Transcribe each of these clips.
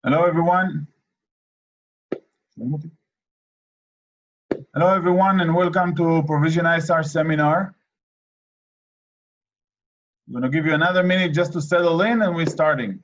Hello, everyone. Hello, everyone, and welcome to Provision-ISR seminar. I'm going to give you another minute just to settle in, and we're starting.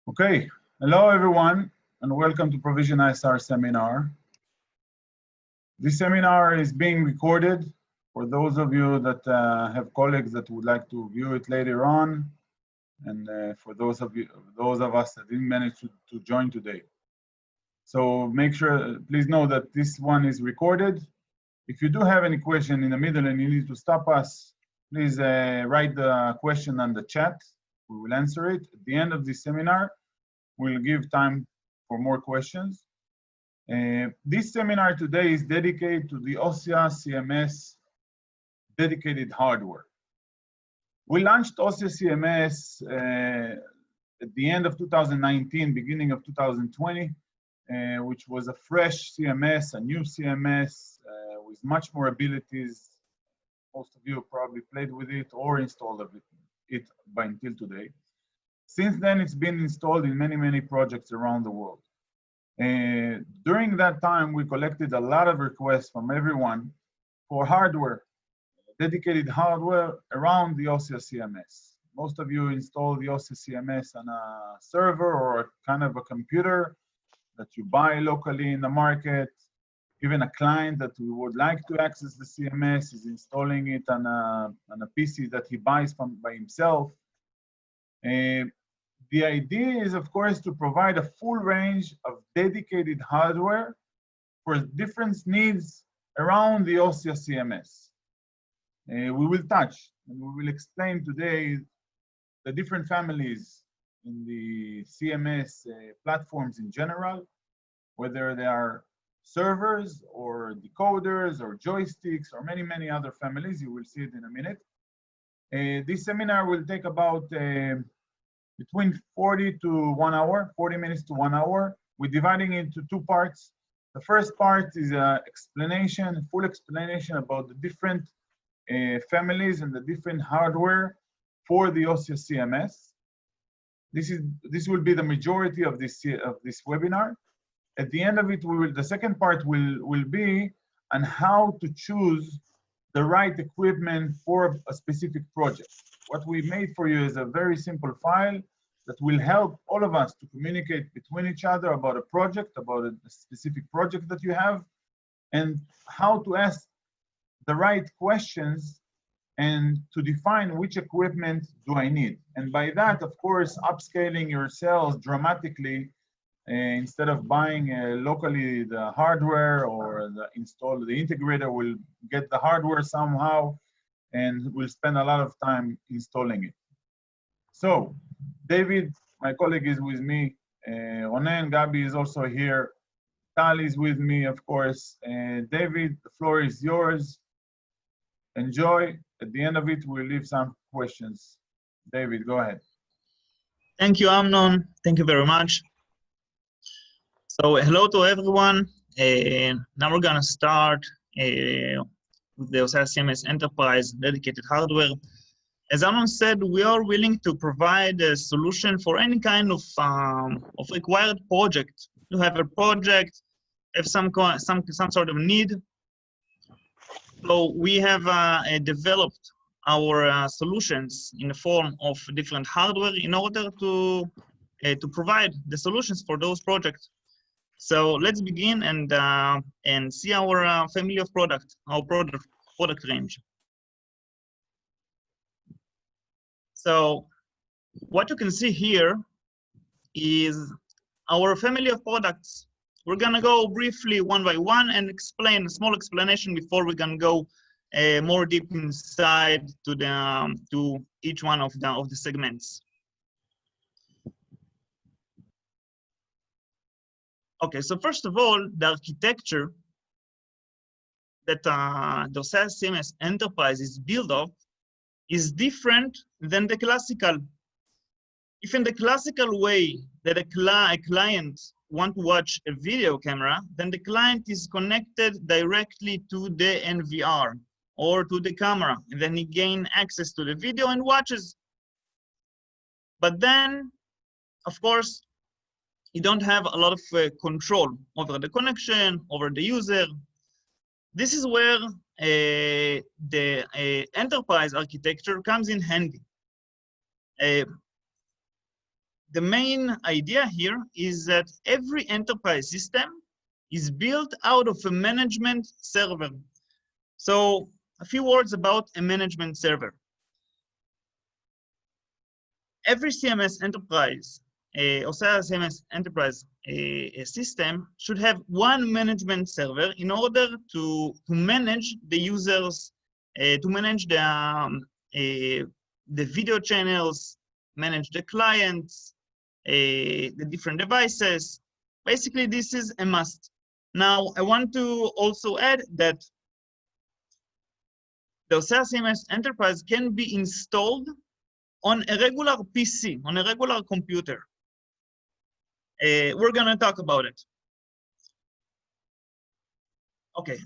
Okay, hello, everyone, and welcome to Provision-ISR seminar. This seminar is being recorded for those of you that have colleagues that would like to view it later on, and for those of us that didn't manage to join today. So make sure, please know that this one is recorded. If you do have any question in the middle and you need to stop us, please write the question on the chat. We will answer it. At the end of this seminar, we'll give time for more questions. This seminar today is dedicated to the Ossia CMS dedicated hardware. We launched Ossia CMS at the end of 2019, beginning of 2020, which was a fresh CMS, a new CMS with much more abilities. Most of you probably played with it or installed it by until today. Since then, it's been installed in many, many projects around the world. During that time, we collected a lot of requests from everyone for hardware, dedicated hardware around the Ossia CMS. Most of you install the Ossia CMS on a server or kind of a computer that you buy locally in the market. Even a client that we would like to access the CMS is installing it on a PC that he buys by himself. The idea is, of course, to provide a full range of dedicated hardware for different needs around the Ossia CMS. We will touch and we will explain today the different families in the CMS platforms in general, whether they are servers or decoders or joysticks or many, many other families. You will see it in a minute. This seminar will take about between 40 to 1 hour, 40 minutes to 1 hour. We're dividing it into two parts. The first part is an explanation, full explanation about the different families and the different hardware for the Ossia CMS. This will be the majority of this webinar. At the end of it, the second part will be on how to choose the right equipment for a specific project. What we made for you is a very simple file that will help all of us to communicate between each other about a project, about a specific project that you have, and how to ask the right questions and to define which equipment do I need. And by that, of course, upscaling your sales dramatically. Instead of buying locally the hardware or the integrator will get the hardware somehow and will spend a lot of time installing it. So David, my colleague, is with me. Ronen, Gabi is also here. Tal is with me, of course. David, the floor is yours. Enjoy. At the end of it, we'll leave some questions. David, go ahead. Thank you, Amnon. Thank you very much. So hello to everyone. Now we're gonna start with the Ossia CMS Enterprise dedicated hardware. As Amnon said, we are willing to provide a solution for any kind of required project. You have a project, have some sort of need. So we have developed our solutions in the form of different hardware in order to provide the solutions for those projects. So let's begin and see our family of product, our product product range. So what you can see here is our family of products. We're gonna go briefly one by one and explain a small explanation before we can go more deep inside to each one of the segments. Okay, so first of all, the architecture that the Ossia CMS Enterprise is built of is different than the classical. If in the classical way that a client want to watch a video camera, then the client is connected directly to the NVR or to the camera, and then he gain access to the video and watches. But then, of course, you don't have a lot of control over the connection, over the user. This is where the enterprise architecture comes in handy. The main idea here is that every enterprise system is built out of a management server. So a few words about a management server. Every CMS enterprise, Ossia CMS enterprise system should have one management server in order to manage the users, to manage the video channels, manage the clients, the different devices. Basically, this is a must. Now, I want to also add that the Ossia CMS Enterprise can be installed on a regular PC, on a regular computer. We're gonna talk about it. Okay,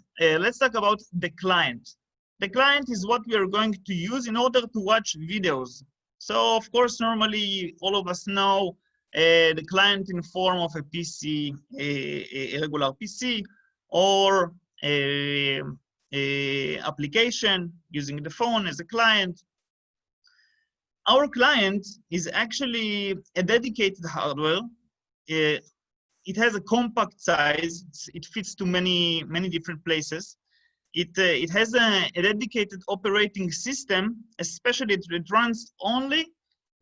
let's talk about the client. The client is what we are going to use in order to watch videos. So, of course, normally all of us know the client in form of a PC, a regular PC, or a application using the phone as a client. Our client is actually a dedicated hardware. It has a compact size. It fits to many different places. It has a dedicated operating system, especially it runs only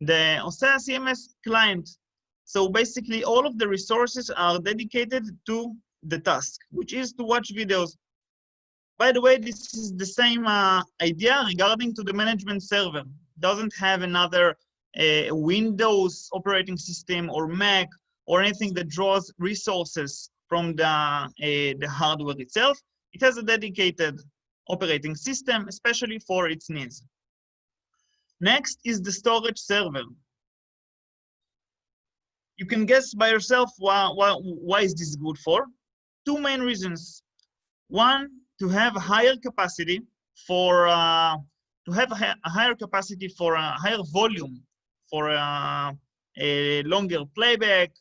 the Ossia CMS client. So basically, all of the resources are dedicated to the task, which is to watch videos. By the way, this is the same idea regarding to the management server. It doesn't have another Windows operating system or Mac or anything that draws resources from the hardware itself. It has a dedicated operating system, especially for its needs. Next is the storage server. You can guess by yourself why is this good for? Two main reasons. One, to have a higher capacity for a higher volume for a longer playback.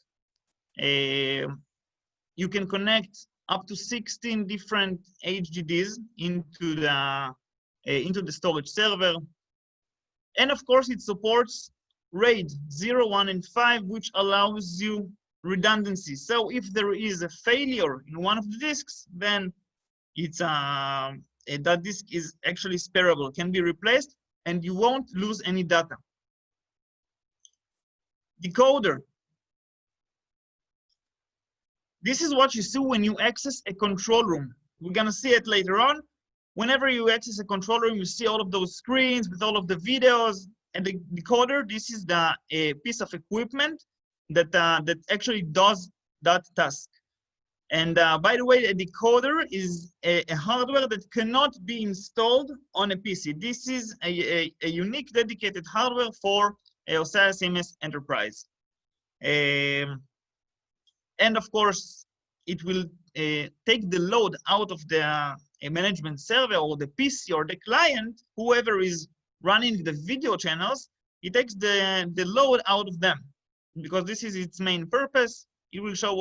You can connect up to 16 different HDDs into the storage server. And of course, it supports RAID 0, 1, and 5, which allows you redundancy. So if there is a failure in one of the disks, then it's that disk is actually spareable, can be replaced, and you won't lose any data. Decoder. This is what you see when you access a control room. We're gonna see it later on. Whenever you access a control room, you see all of those screens with all of the videos. And the decoder, this is the piece of equipment that actually does that task. And by the way, a decoder is a hardware that cannot be installed on a PC. This is a unique dedicated hardware for Ossia CMS Enterprise. And of course, it will take the load out of the management server or the PC or the client, whoever is running the video channels. It takes the load out of them because this is its main purpose. It will show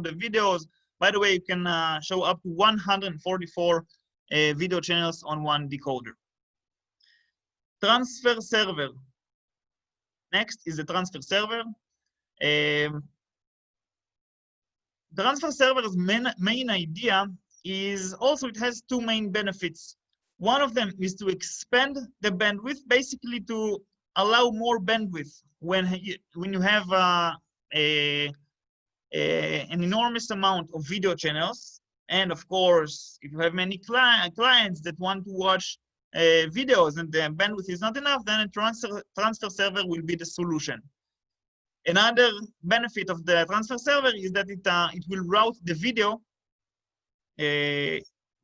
the videos. By the way, you can show up to 144 video channels on one decoder. Transfer server. Next is the transfer server. The transfer server's main idea is also it has two main benefits. One of them is to expand the bandwidth, basically to allow more bandwidth when you have an enormous amount of video channels. And of course, if you have many clients that want to watch videos and the bandwidth is not enough, then a transfer server will be the solution. Another benefit of the transfer server is that it will route the video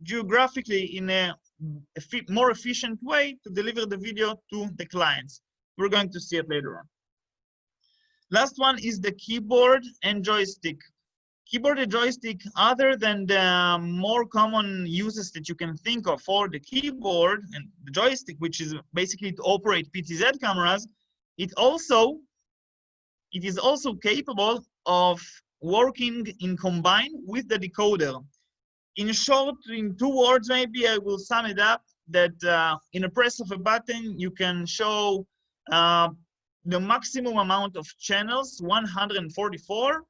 geographically in a more efficient way to deliver the video to the clients. We're going to see it later on. Last one is the keyboard and joystick. Keyboard and joystick, other than the more common uses that you can think of for the keyboard and the joystick, which is basically to operate PTZ cameras, it is also capable of working in combine with the decoder. In short, in 2 words, maybe I will sum it up that in a press of a button, you can show the maximum amount of channels, 144,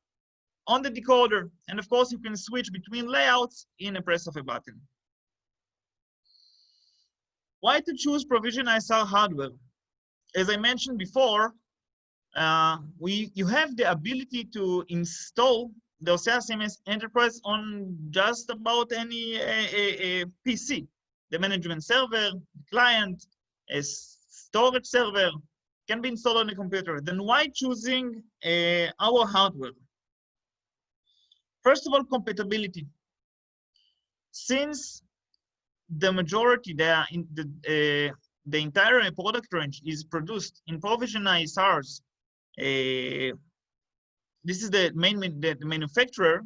on the decoder. And of course, you can switch between layouts in a press of a button. Why to choose Provision-ISR hardware? As I mentioned before, you have the ability to install the Ossia CMS Enterprise on just about any PC. The management server, the client, a storage server can be installed on a computer. Then why choosing our hardware? First of all, compatibility. Since the majority, the entire product range is produced in Provision-ISRs, this is the manufacturer,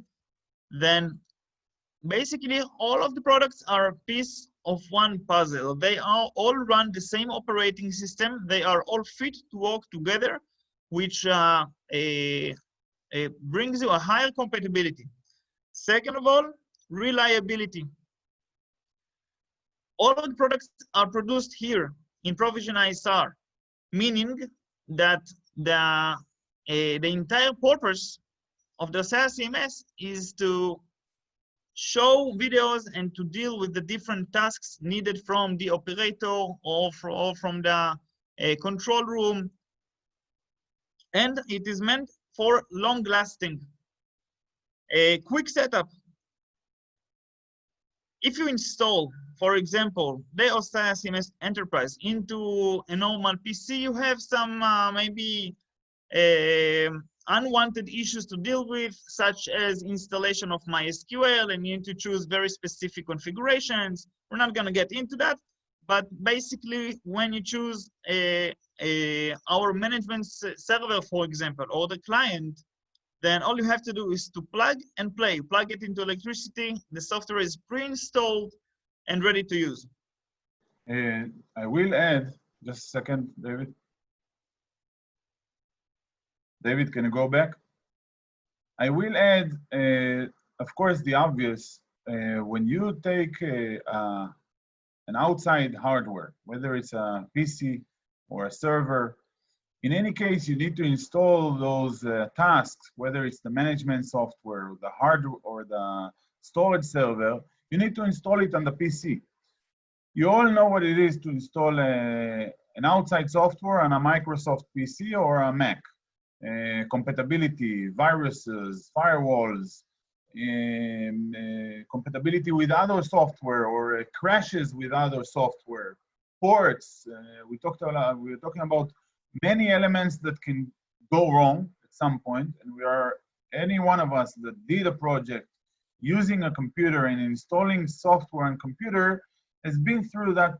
then basically all of the products are a piece of one puzzle. They are all run the same operating system. They are all fit to work together, which brings you a higher compatibility. Second of all, reliability. All of the products are produced here in Provision-ISR, meaning that the entire purpose of the Ossia CMS is to show videos and to deal with the different tasks needed from the operator or from the control room. And it is meant for long lasting. A quick setup. If you install, for example, the Ossia CMS Enterprise into a normal PC, you have some maybe unwanted issues to deal with, such as installation of MySQL, and you need to choose very specific configurations. We're not going to get into that, but basically, when you choose our management server, for example, or the client, then all you have to do is to plug and play. Plug it into electricity. The software is pre-installed and ready to use. I will add, just a second, David. David, can you go back? I will add, of course, the obvious. When you take an outside hardware, whether it's a PC or a server, in any case, you need to install those tasks, whether it's the management software, the hardware, or the storage server, you need to install it on the PC. You all know what it is to install an outside software on a Microsoft PC or a Mac. Compatibility, viruses, firewalls, compatibility with other software, or crashes with other software, ports. We were talking about many elements that can go wrong at some point, and any one of us that did a project using a computer and installing software on computer has been through that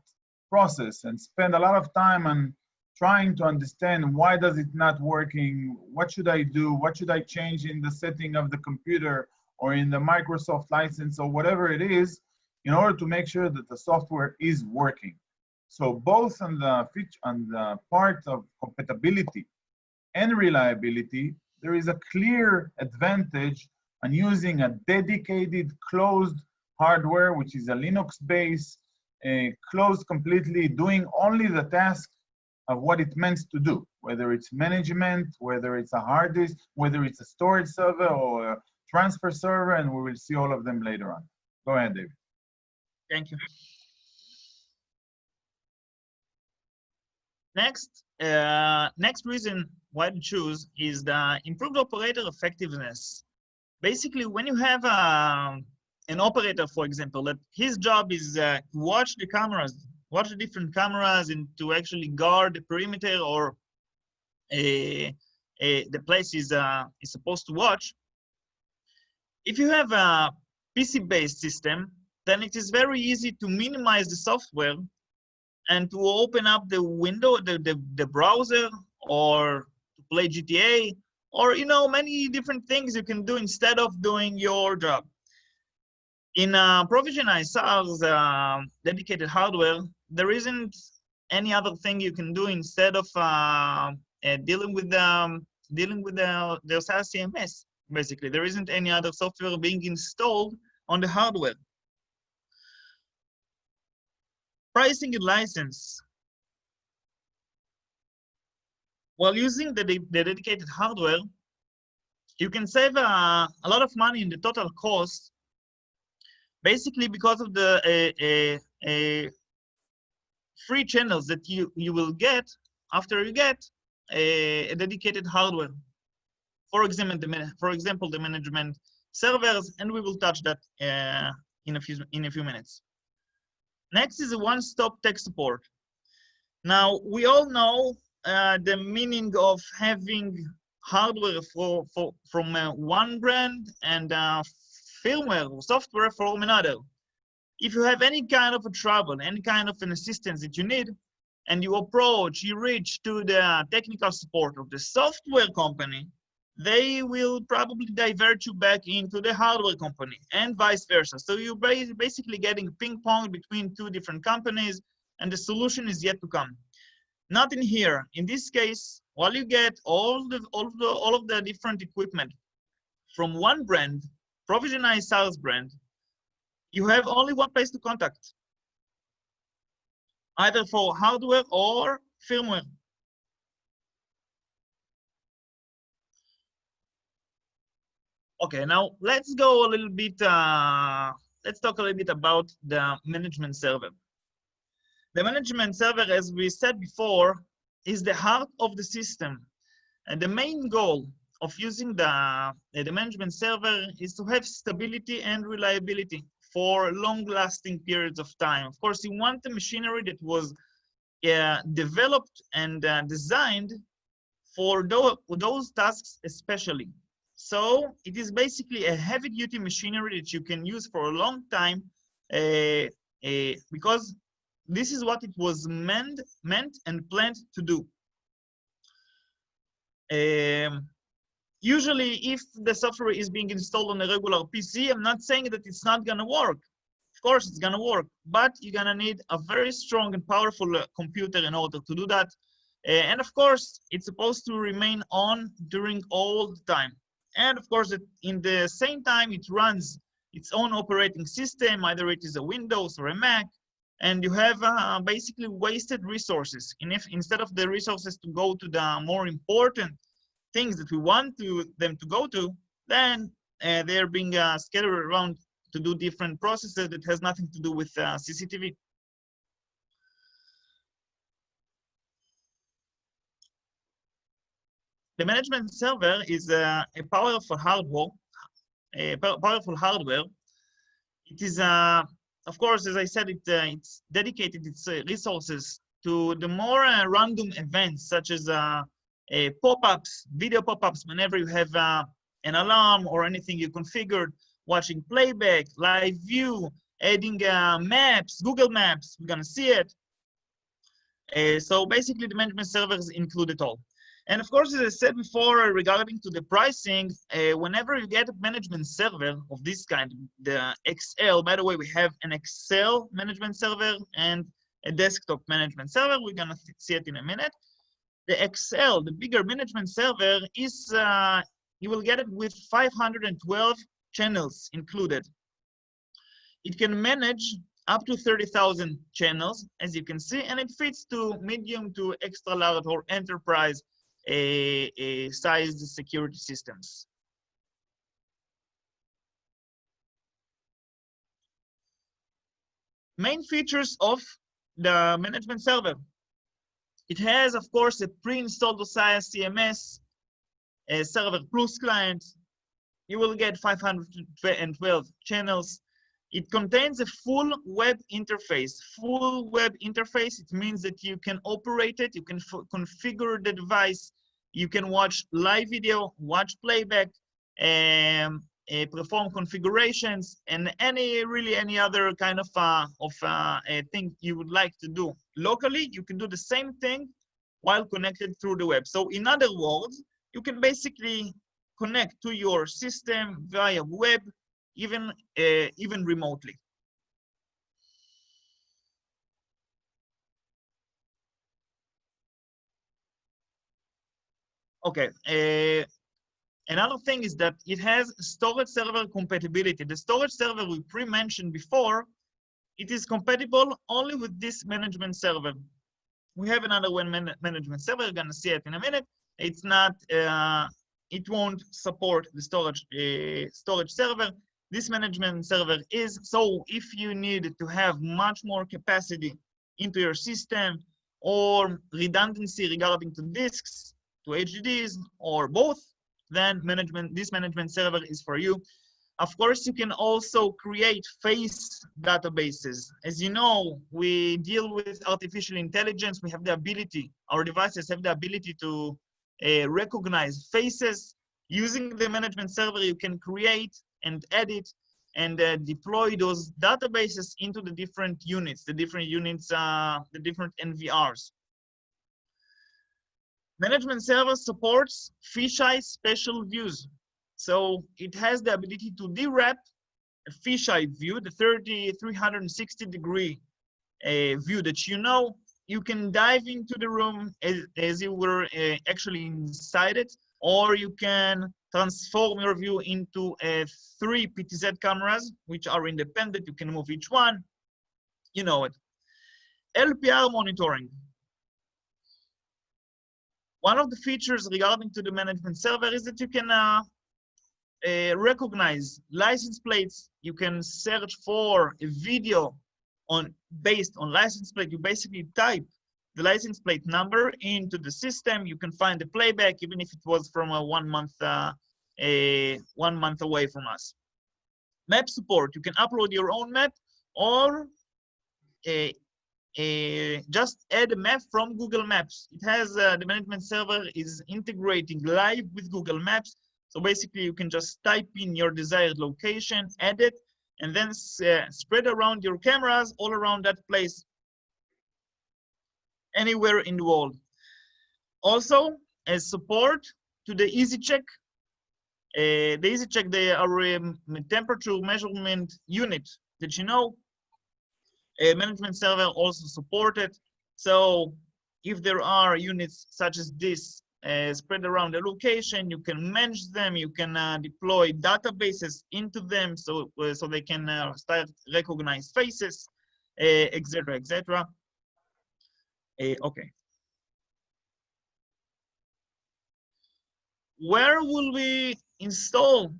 process and spent a lot of time on trying to understand why does it not working, what should I do, what should I change in the setting of the computer or in the Microsoft license or whatever it is, in order to make sure that the software is working. So both on the part of compatibility and reliability, there is a clear advantage on using a dedicated closed hardware, which is a Linux-based, closed completely, doing only the task of what it meant to do, whether it's management, whether it's a hard disk, whether it's a storage server or a transfer server, and we will see all of them later on. Go ahead, David. Thank you. Next reason why to choose is the improved operator effectiveness. Basically, when you have an operator, for example, that his job is to watch the cameras, watch the different cameras, and to actually guard the perimeter or the place is supposed to watch. If you have a PC-based system, then it is very easy to minimize the software and to open up the window, the browser, or to play GTA, or many different things you can do instead of doing your job. In Provision-ISR's dedicated hardware, there isn't any other thing you can do instead of dealing with the Ossia CMS. Basically, there isn't any other software being installed on the hardware. Pricing and license. While using the dedicated hardware, you can save a lot of money in the total cost, basically because of the free channels that you will get after you get a dedicated hardware. For example, the management servers, and we will touch that in a few minutes. Next is a one-stop tech support. Now, we all know the meaning of having hardware from one brand and firmware or software from another. If you have any kind of a trouble, any kind of an assistance that you need, and you reach to the technical support of the software company, they will probably divert you back into the hardware company and vice versa. So you're basically getting ping pong between two different companies, and the solution is yet to come. Not in here. In this case, while you get all of the different equipment from one brand, Provision-ISR's brand, you have only one place to contact, either for hardware or firmware. Okay, now let's go a little bit, let's talk a little bit about the management server. The management server, as we said before, is the heart of the system. And the main goal of using the management server is to have stability and reliability for long-lasting periods of time. Of course, you want the machinery that was developed and designed for those tasks especially. So it is basically a heavy-duty machinery that you can use for a long time because this is what it was meant and planned to do. Usually, if the software is being installed on a regular PC, I'm not saying that it's not going to work. Of course, it's going to work, but you're going to need a very strong and powerful computer in order to do that. And of course, it's supposed to remain on during all the time. And of course, in the same time, it runs its own operating system, either it is a Windows or a Mac, and you have basically wasted resources. And if instead of the resources to go to the more important things that we want them to go to, then they're being scattered around to do different processes that has nothing to do with CCTV. The management server is a powerful hardware. It is, of course, as I said, it's dedicated its resources to the more random events, such as pop-ups, video pop-ups, whenever you have an alarm or anything you configured, watching playback, live view, adding maps, Google Maps, we're going to see it. So basically, the management servers include it all. And of course, as I said before, regarding to the pricing, whenever you get a management server of this kind, the XL, by the way, we have an XL management server and a desktop management server. We're going to see it in a minute. The XL, the bigger management server, is you will get it with 512 channels included. It can manage up to 30,000 channels, as you can see, and it fits to medium to extra large or enterprise sized security systems. Main features of the management server. It has, of course, a pre-installed Ossia CMS, a Server Plus client. You will get 512 channels. It contains a full web interface. Full web interface, it means that you can operate it, you can configure the device, you can watch live video, watch playback, perform configurations, and really any other kind of thing you would like to do. Locally, you can do the same thing while connected through the web. So in other words, you can basically connect to your system via web, even remotely. Okay. Another thing is that it has storage server compatibility. The storage server we pre-mentioned before, it is compatible only with this management server. We have another one management server. You're gonna see it in a minute. It's not. It won't support the storage server. This management server is. So if you need to have much more capacity into your system or redundancy regarding to disks, to HDDs, or both, then this management server is for you. Of course, you can also create face databases. As you know, we deal with artificial intelligence. We have the ability, our devices have the ability to recognize faces. Using the management server, you can create and edit and deploy those databases into the different units, the different NVRs. Management server supports fisheye special views. So it has the ability to derap a fisheye view, the 360-degree view that you know. You can dive into the room as you were actually inside it, or you can transform your view into 3 PTZ cameras, which are independent. You can move each one. You know it. LPR monitoring. One of the features regarding to the management server is that you can recognize license plates. You can search for a video based on license plate. You basically type the license plate number into the system. You can find the playback, even if it was from 1 month, 1 month away from us. Map support. You can upload your own map or just add a map from Google Maps. It has the management server is integrating live with Google Maps. So basically, you can just type in your desired location, add it, and then spread around your cameras all around that place, anywhere in the world. Also, as support to the EasyCheck. The EasyCheck, they are a temperature measurement unit that you know. Management server also supported. So if there are units such as this spread around the location, you can manage them, you can deploy databases into them so they can start recognize faces, etc., etc. Okay. Where will we install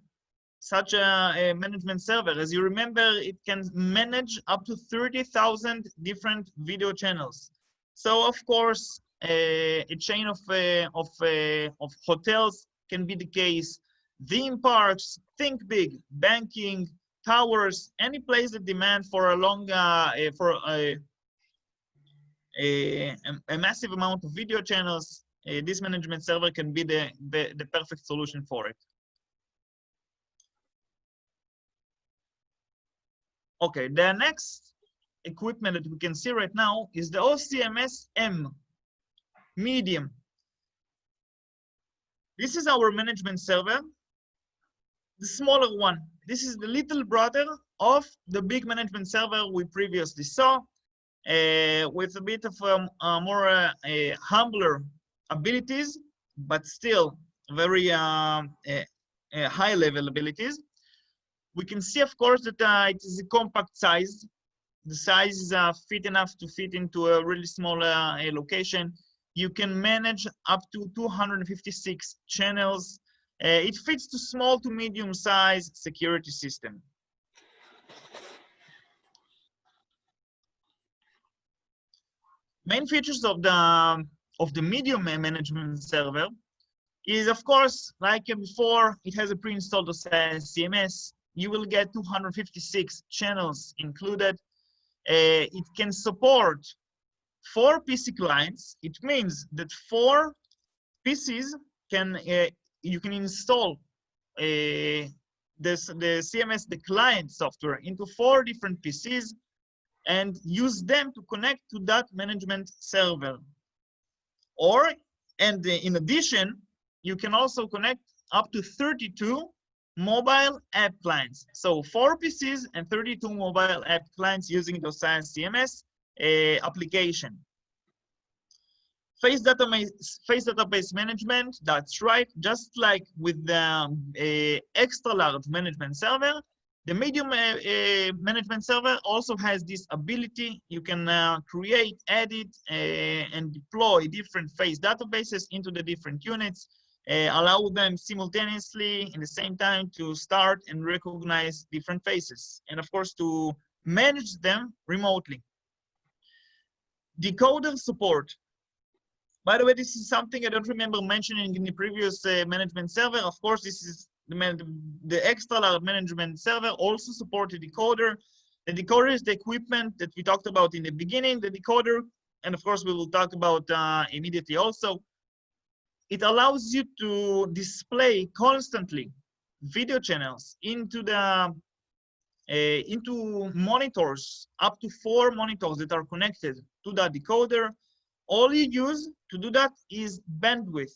such a management server? As you remember, it can manage up to 30,000 different video channels. So of course, a chain of hotels can be the case. Theme parks, think big, banking, towers, any place that demand for a long, a massive amount of video channels, this management server can be the perfect solution for it. Okay, the next equipment that we can see right now is the Ossia CMS M, medium. This is our management server, the smaller one. This is the little brother of the big management server we previously saw, with a bit of more humbler abilities, but still very high level abilities. We can see, of course, that it is a compact size. The size is fit enough to fit into a really small location. You can manage up to 256 channels. It fits to small to medium size security system. Main features of the of the medium management server is, of course, like before, it has a pre-installed Ossia CMS. You will get 256 channels included. It can support 4 PC clients. It means that 4 PCs can you can install the CMS, the client software, into 4 different PCs and use them to connect to that management server. And in addition, you can also connect up to 32 mobile app clients. So 4 PCs and 32 mobile app clients using the Ossia CMS application. Face database management, that's right. Just like with the extra large management server, the medium management server also has this ability. You can create, edit, and deploy different face databases into the different units, allow them simultaneously in the same time to start and recognize different faces, and of course to manage them remotely. Decoder support. By the way, this is something I don't remember mentioning in the previous management server. Of course, this is the extra large management server also supports a decoder. The decoder is the equipment that we talked about in the beginning, the decoder, and of course we will talk about immediately also. It allows you to display constantly video channels into the into monitors, up to 4 monitors that are connected to that decoder. All you use to do that is bandwidth.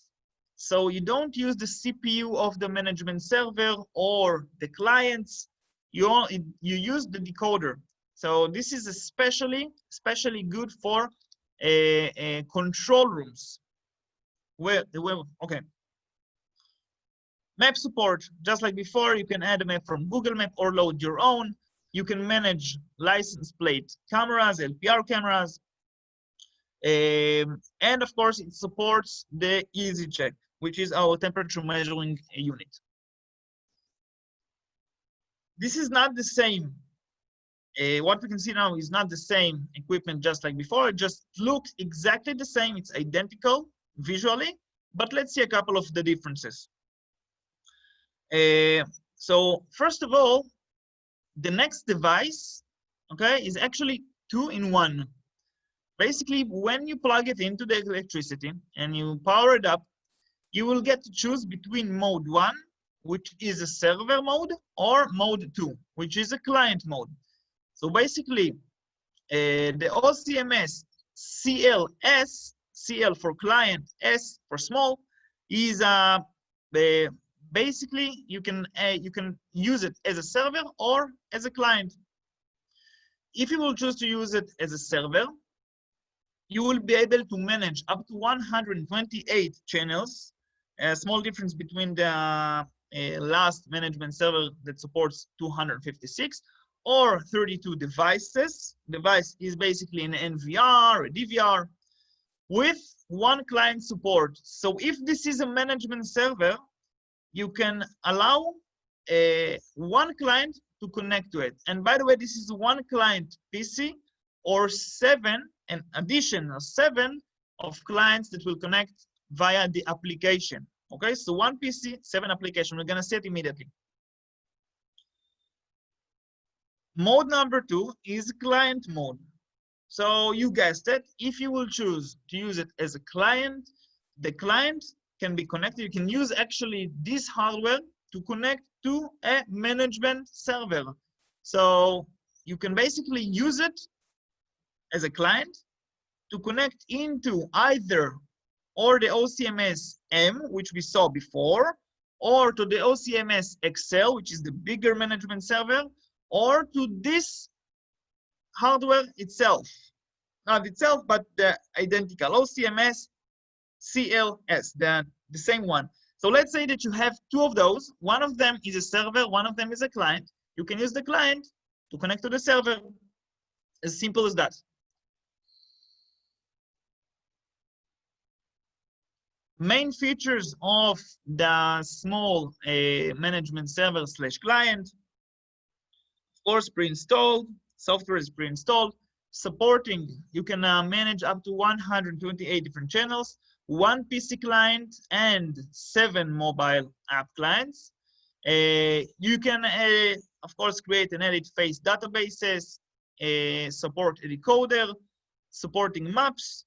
So you don't use the CPU of the management server or the clients. You use the decoder. So this is especially good for control rooms. Okay. Map support, just like before, you can add a map from Google Map or load your own. You can manage license plate cameras, LPR cameras. And of course, it supports the EasyCheck, which is our temperature measuring unit. This is not the same. What we can see now is not the same equipment just like before. It just looks exactly the same. It's identical visually, but let's see a couple of the differences. So first of all, the next device, okay, is actually 2-in-1. Basically, when you plug it into the electricity and you power it up, you will get to choose between mode 1, which is a server mode, or mode 2, which is a client mode. So basically, the OCMS CLS, CL for client, S for small, is basically you can use it as a server or as a client. If you will choose to use it as a server, you will be able to manage up to 128 channels. A small difference between the last management server that supports 256 or 32 devices. Device is basically an NVR, a DVR, with 1 client support. So if this is a management server, you can allow 1 client to connect to it. And by the way, this is 1 client PC or 7, an additional 7 of clients that will connect via the application. Okay, so 1 PC, 7 application. We're gonna see it immediately. Mode number 2 is client mode. So you guessed it. If you will choose to use it as a client, the client can be connected. You can use actually this hardware to connect to a management server. So you can basically use it as a client to connect into either or the OCMS M, which we saw before, or to the OCMS XL, which is the bigger management server, or to this hardware itself. Not itself, but the identical OCMS CLS, the same one. So let's say that you have 2 of those. One of them is a server, one of them is a client. You can use the client to connect to the server. As simple as that. Main features of the small management server / client. Of course, pre-installed. Software is pre-installed. supporting, you can manage up to 128 different channels, 1 PC client, and 7 mobile app clients. You can, of course, create and edit face databases, support a decoder, supporting maps,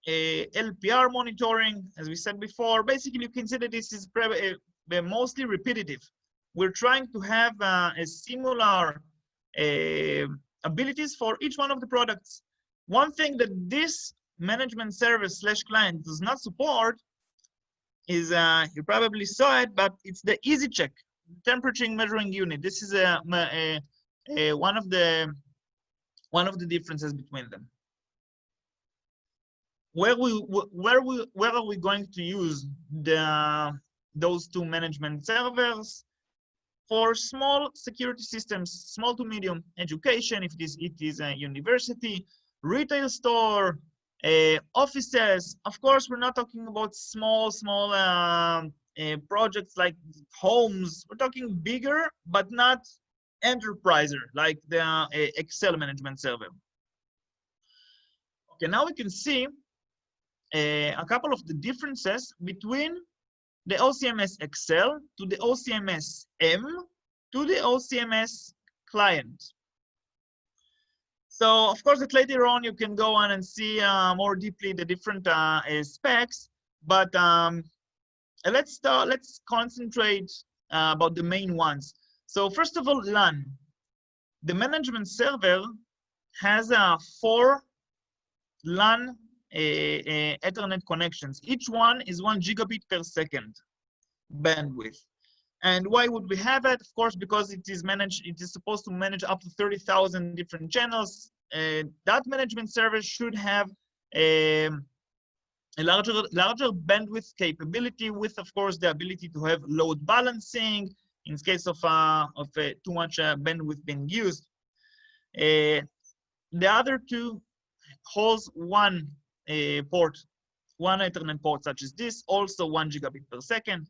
LPR monitoring, as we said before. Basically, you can see that this is mostly repetitive. We're trying to have a similar abilities for each one of the products. One thing that this management service / client does not support is, you probably saw it, but it's the Easy Check temperature measuring unit. This is one of the differences between them. Where are we going to use those two management servers? For small security systems, small to medium education, if it is a university, retail store, offices. Of course, we're not talking about small projects like homes. We're talking bigger, but not enterpriser, like the Excel management server. Okay, now we can see a couple of the differences between the OCMS Excel to the OCMS M to the OCMS client. So of course, that later on you can go on and see more deeply the different specs, but let's concentrate about the main ones. So first of all, LAN. The management server has 4 LAN Ethernet connections. Each one is 1 gigabit per second bandwidth. And why would we have it? Of course, because it is supposed to manage up to 30,000 different channels. That management service should have a larger bandwidth capability with, of course, the ability to have load balancing in case of too much bandwidth being used. The other two holds 1 port, 1 Ethernet port such as this, also 1 gigabit per second.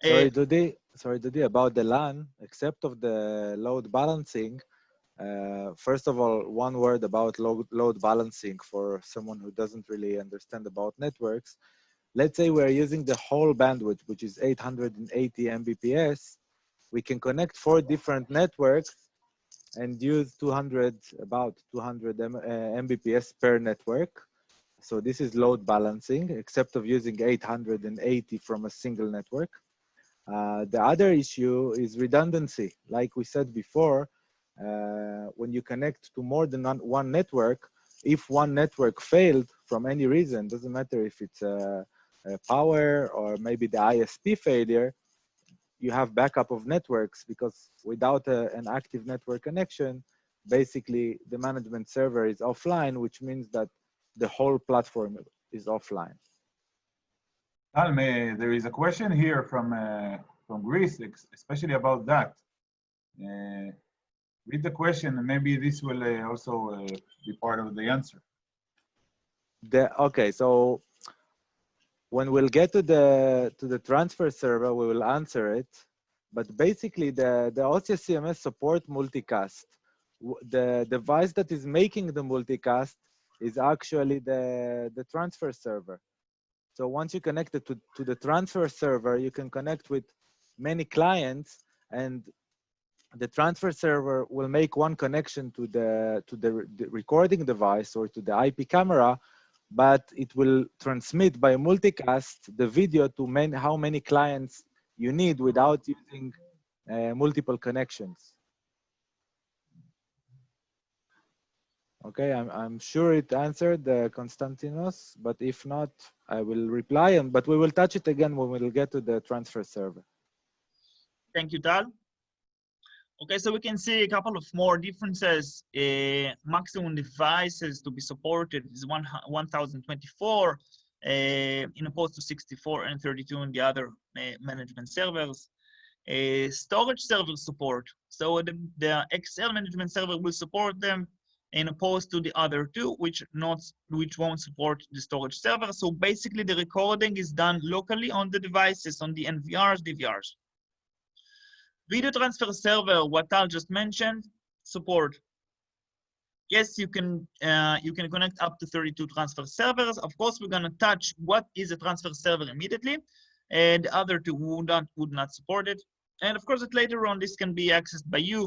Sorry, Dudi, about the LAN, except of the load balancing, first of all, one word about load balancing for someone who doesn't really understand about networks. Let's say we're using the whole bandwidth, which is 880 Mbps. We can connect 4 different networks and use about 200 Mbps per network. So this is load balancing, except of using 880 from a single network. The other issue is redundancy. Like we said before, when you connect to more than one network, if one network failed from any reason, doesn't matter if it's a power or maybe the ISP failure, you have backup of networks, because without an active network connection, basically the management server is offline, which means that the whole platform is offline. Alme, there is a question here from Greece, especially about that. Read the question, and maybe this will also be part of the answer. Okay, so when we'll get to the transfer server, we will answer it. But basically, the Ossia CMS support multicast. The device that is making the multicast is actually the transfer server. So once you connect it to the transfer server, you can connect with many clients, and the transfer server will make one connection to the recording device or to the IP camera, but it will transmit by multicast the video to how many clients you need without using multiple connections. Okay, I'm sure it answered Konstantinos, but if not, I will reply, but we will touch it again when we'll get to the transfer server. Thank you, Tal. Okay, so we can see a couple of more differences. Maximum devices to be supported is 1024, in opposed to 64 and 32 in the other management servers. Storage server support. So the XL management server will support them, in opposed to the other two, which won't support the storage server. So basically, the recording is done locally on the devices, on the NVRs, DVRs. Video transfer server, what Tal just mentioned, support. yes, you can connect up to 32 transfer servers. Of course, we're gonna touch what is a transfer server immediately, and the other two would not support it. And of course, later on, this can be accessed by you.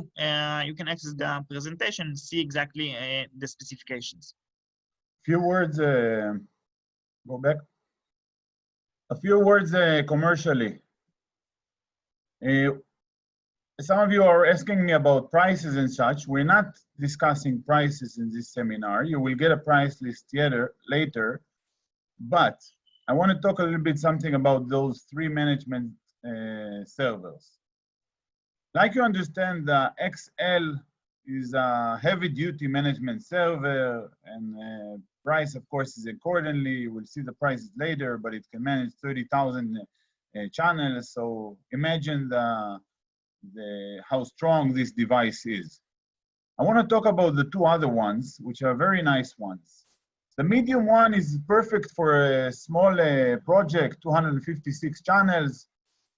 You can access the presentation and see exactly the specifications. Few words, go back. A few words commercially. Some of you are asking me about prices and such. We're not discussing prices in this seminar. You will get a price list later, but I want to talk a little bit something about those three management servers. Like you understand, the XL is a heavy-duty management server, and price, of course, is accordingly. We'll see the prices later, but it can manage 30,000 channels. So imagine how strong this device is. I want to talk about the two other ones, which are very nice ones. The medium one is perfect for a small project, 256 channels.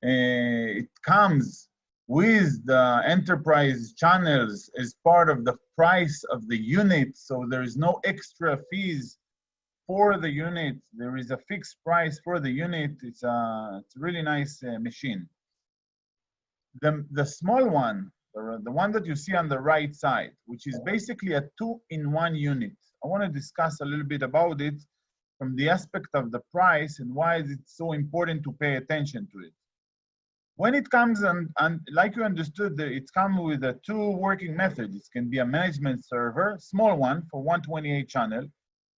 It comes with the enterprise channels as part of the price of the unit, so there is no extra fees for the unit. There is a fixed price for the unit. It's a really nice machine. The small one, the one that you see on the right side, which is basically a two-in-one unit. I want to discuss a little bit about it from the aspect of the price and why it's so important to pay attention to it. When it comes, and like you understood, it comes with two working methods. It can be a management server, small one for 128 channel,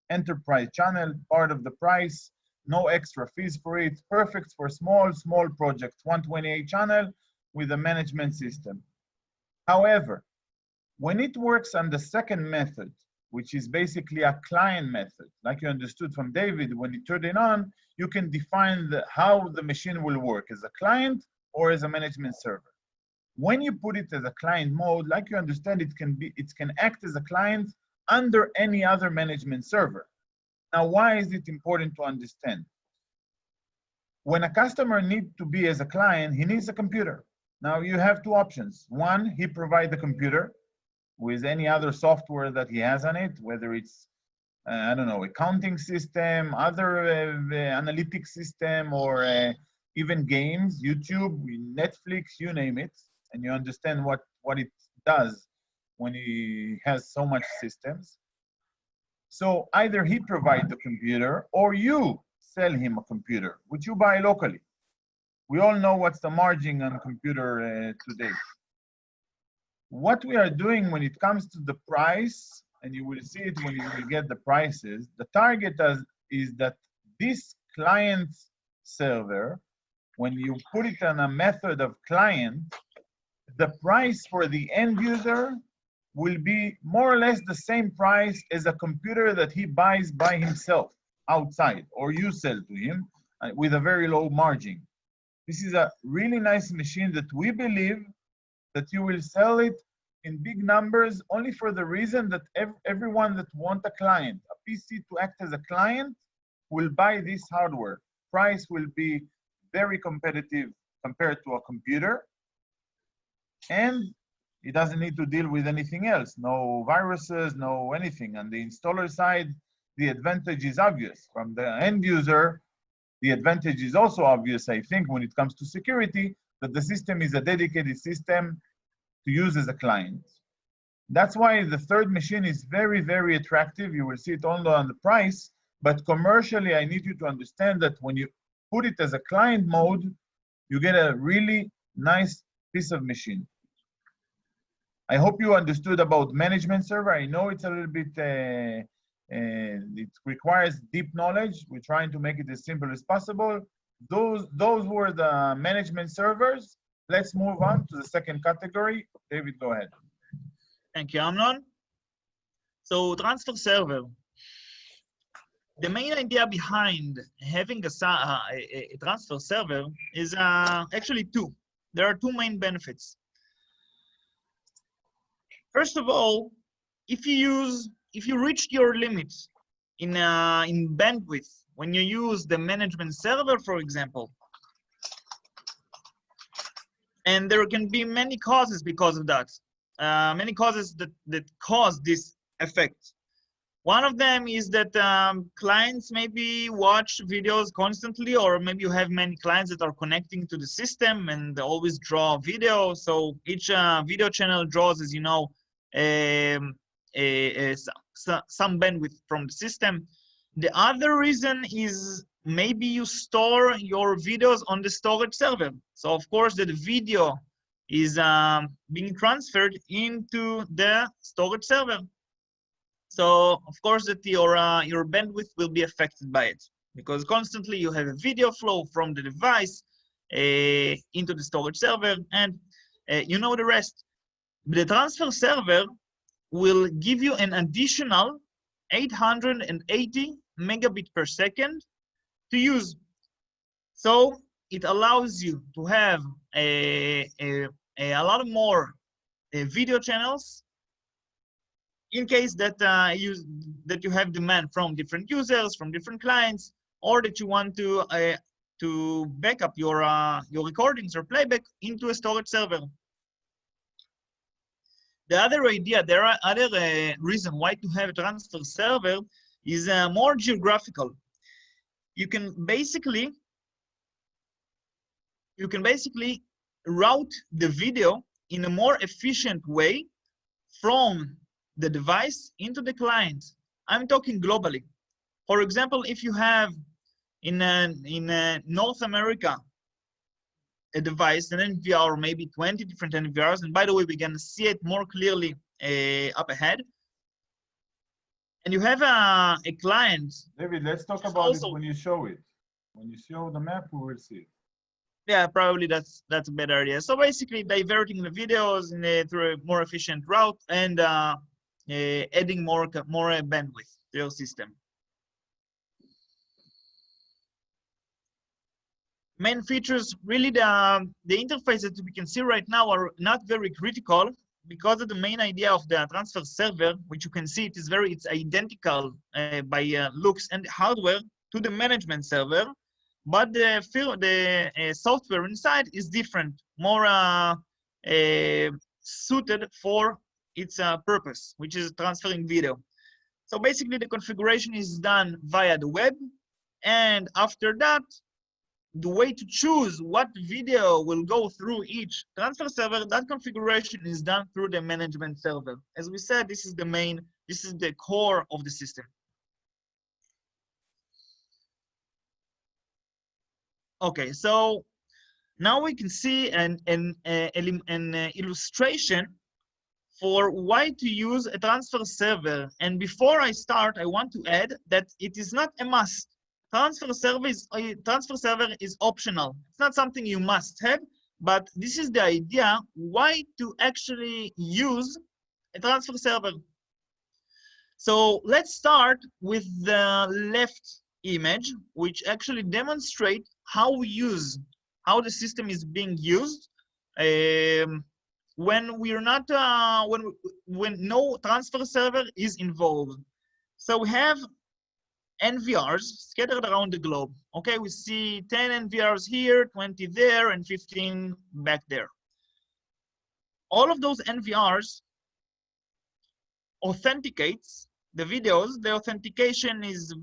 enterprise channel, part of the price, no extra fees for it, perfect for small projects, 128 channel with a management system. However, when it works on the second method, which is basically a client method, like you understood from David, when you turn it on, you can define how the machine will work, as a client or as a management server. When you put it as a client mode, like you understand, it can act as a client under any other management server. Now, why is it important to understand? When a customer needs to be as a client, he needs a computer. Now, you have two options. One, he provides the computer with any other software that he has on it, whether it's, I don't know, accounting system, other analytics system, or even games, YouTube, Netflix, you name it, and you understand what it does when he has so much systems. So either he provides the computer or you sell him a computer, which you buy locally. We all know what's the margin on a computer today. What we are doing when it comes to the price, and you will see it when you will get the prices, the target is that this client server, when you put it on a method of client, the price for the end user will be more or less the same price as a computer that he buys by himself outside, or you sell to him with a very low margin. This is a really nice machine that we believe that you will sell it in big numbers only for the reason that everyone that wants a client, a PC to act as a client, will buy this hardware. Price will be very competitive compared to a computer, and it doesn't need to deal with anything else, no viruses, no anything. On the installer side, the advantage is obvious. From the end user, the advantage is also obvious, I think, when it comes to security, that the system is a dedicated system to use as a client. That's why the third machine is very, very attractive. You will see it only on the price, but commercially, I need you to understand that when you put it as a client mode, you get a really nice piece of machine. I hope you understood about management server. I know it's a little bit, it requires deep knowledge. We're trying to make it as simple as possible. Those were the management servers. Let's move on to the second category. David, go ahead. Thank you, Amnon. So transfer server. The main idea behind having a transfer server is actually two. There are two main benefits. First of all, if you reached your limits in bandwidth when you use the management server, for example, and there can be many causes because of that. Many causes that cause this effects. One of them is that clients maybe watch videos constantly, or maybe you have many clients that are connecting to the system and they always draw video. So each video channel draws, as you know, some bandwidth from the system. The other reason is maybe you store your videos on the storage server. So of course that the video is being transferred into the storage server. So of course that your bandwidth will be affected by it, because constantly you have a video flow from the device into the storage server, and you know the rest. The transfer server will give you an additional 880 megabit per second to use. So it allows you to have a lot more video channels in case that you have demand from different users, from different clients, or that you want to back up your recordings or playback into a storage server. The other idea, there are other reason why to have a transfer server is more geographical. You can basically route the video in a more efficient way from the device into the client. I'm talking globally. For example, if you have in North America a device, an NVR, maybe 20 different NVRs, and by the way, we're gonna see it more clearly up ahead. And you have a client. David, let's talk about it when you show it. When you show the map, we will see it. Yeah, probably that's a better idea. So basically diverting the videos through a more efficient route and adding more bandwidth to your system. Main features, really the interface that we can see right now are not very critical, because of the main idea of the transfer server, which you can see it's identical by looks and hardware to the management server, but the software inside is different, more suited for its purpose, which is transferring video. So basically the configuration is done via the web, and after that, the way to choose what video will go through each transfer server, that configuration is done through the management server. As we said, this is the core of the system. Okay, so now we can see an illustration for why to use a transfer server. And before I start, I want to add that it is not a must. Transfer server is optional. It's not something you must have, but this is the idea why to actually use a transfer server. So let's start with the left image, which actually demonstrates how the system is being used when we're not when no transfer server is involved. So we have NVRs scattered around the globe. Okay, we see 10 NVRs here, 20 there, and 15 back there. All of those NVRs authenticates the videos. The authentication is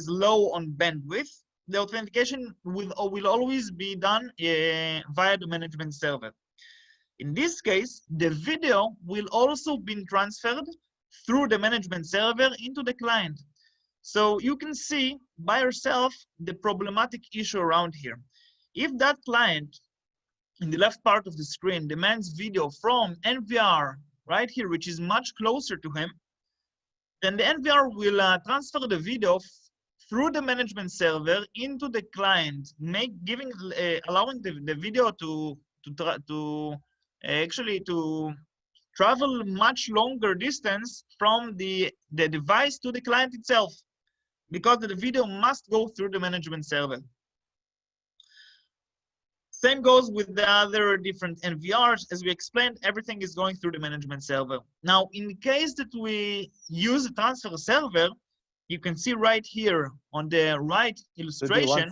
low on bandwidth. The authentication will always be done via the management server. In this case, the video will also be transferred through the management server into the client. So you can see by yourself the problematic issue around here. If that client in the left part of the screen demands video from NVR right here, which is much closer to him, then the NVR will transfer the video through the management server into the client, allowing the video to actually travel much longer distance from the device to the client itself, because the video must go through the management server. Same goes with the other different NVRs. As we explained, everything is going through the management server. Now, in case that we use a transfer server, you can see right here on the right illustration.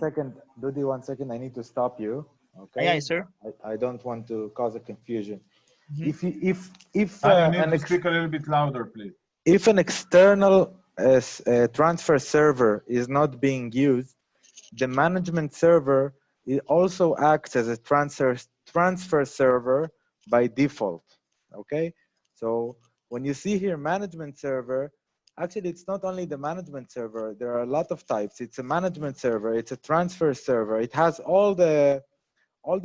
Dudi, 1 second, I need to stop you. Okay. Yeah, sir. I don't want to cause a confusion. Mm-hmm. If you need to speak a little bit louder, please. if an external transfer server is not being used, the management server, it also acts as a transfer server by default. Okay, so when you see here management server, actually it's not only the management server, there are a lot of types. It's a management server, it's a transfer server, it has all the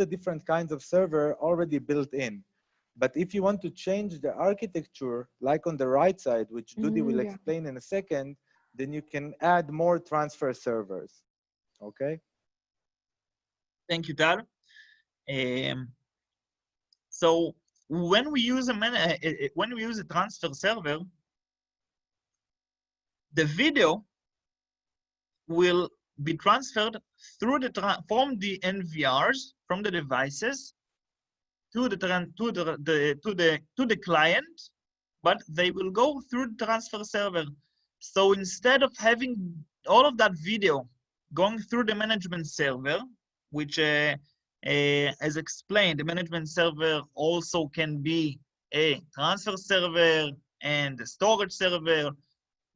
different kinds of server already built in. But if you want to change the architecture, like on the right side, which Dudi will explain in a second, then you can add more transfer servers. Okay. Thank you, Tal. So when we use a transfer server, the video will be transferred through from the NVRs, from the devices to the client, but they will go through the transfer server. So instead of having all of that video going through the management server, which as explained, the management server also can be a transfer server and a storage server.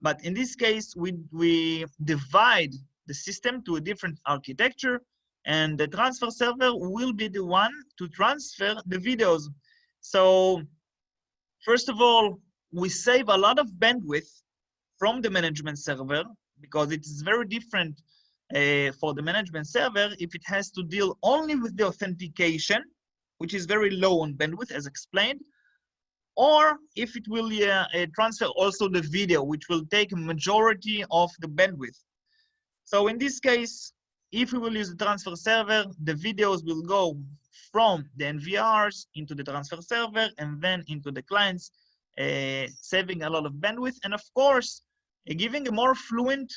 But in this case, we divide the system to a different architecture, and the transfer server will be the one to transfer the videos. So first of all, we save a lot of bandwidth from the management server, because it is very different for the management server if it has to deal only with the authentication, which is very low on bandwidth, as explained, or if it will transfer also the video, which will take a majority of the bandwidth. So in this case, if we will use the transfer server, the videos will go from the NVRs into the transfer server and then into the clients, saving a lot of bandwidth, and of course, giving a more fluent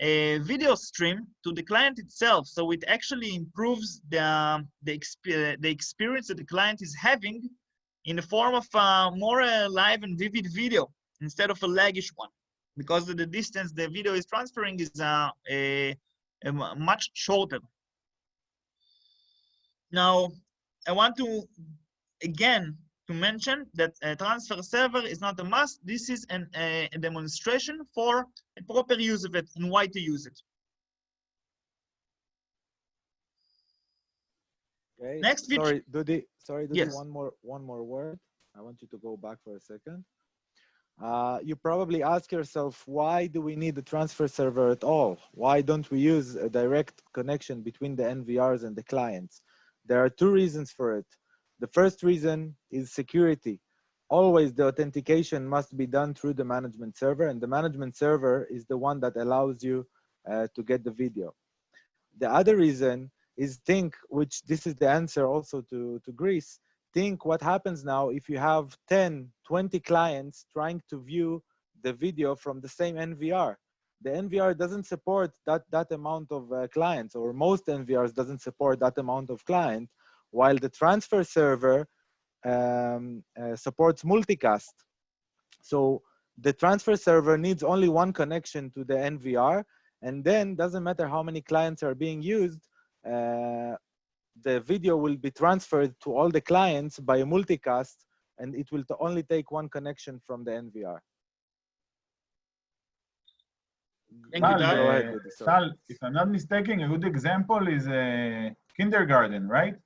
video stream to the client itself. So it actually improves the experience that the client is having in the form of more live and vivid video instead of a laggish one, because the distance the video is transferring is much shorter. Now, I want to again to mention that a transfer server is not a must. This is a demonstration for a proper use of it and why to use it. Okay. Next feature. Sorry, Dudi, yes. one more word. I want you to go back for a second. You probably ask yourself, why do we need a transfer server at all? Why don't we use a direct connection between the NVRs and the clients? There are two reasons for it. The first reason is security. Always the authentication must be done through the management server, and the management server is the one that allows you to get the video. The other reason is which this is the answer also to Greece, think what happens now if you have 10, 20 clients trying to view the video from the same NVR. The NVR doesn't support that amount of clients, or most NVRs doesn't support that amount of client, while the transfer server supports multicast. So the transfer server needs only one connection to the NVR, and then doesn't matter how many clients are being used, the video will be transferred to all the clients by a multicast, and it will only take one connection from the NVR. Thank you, Tal. Go ahead, Tal, if I'm not mistaken, a good example is a kindergarten, right?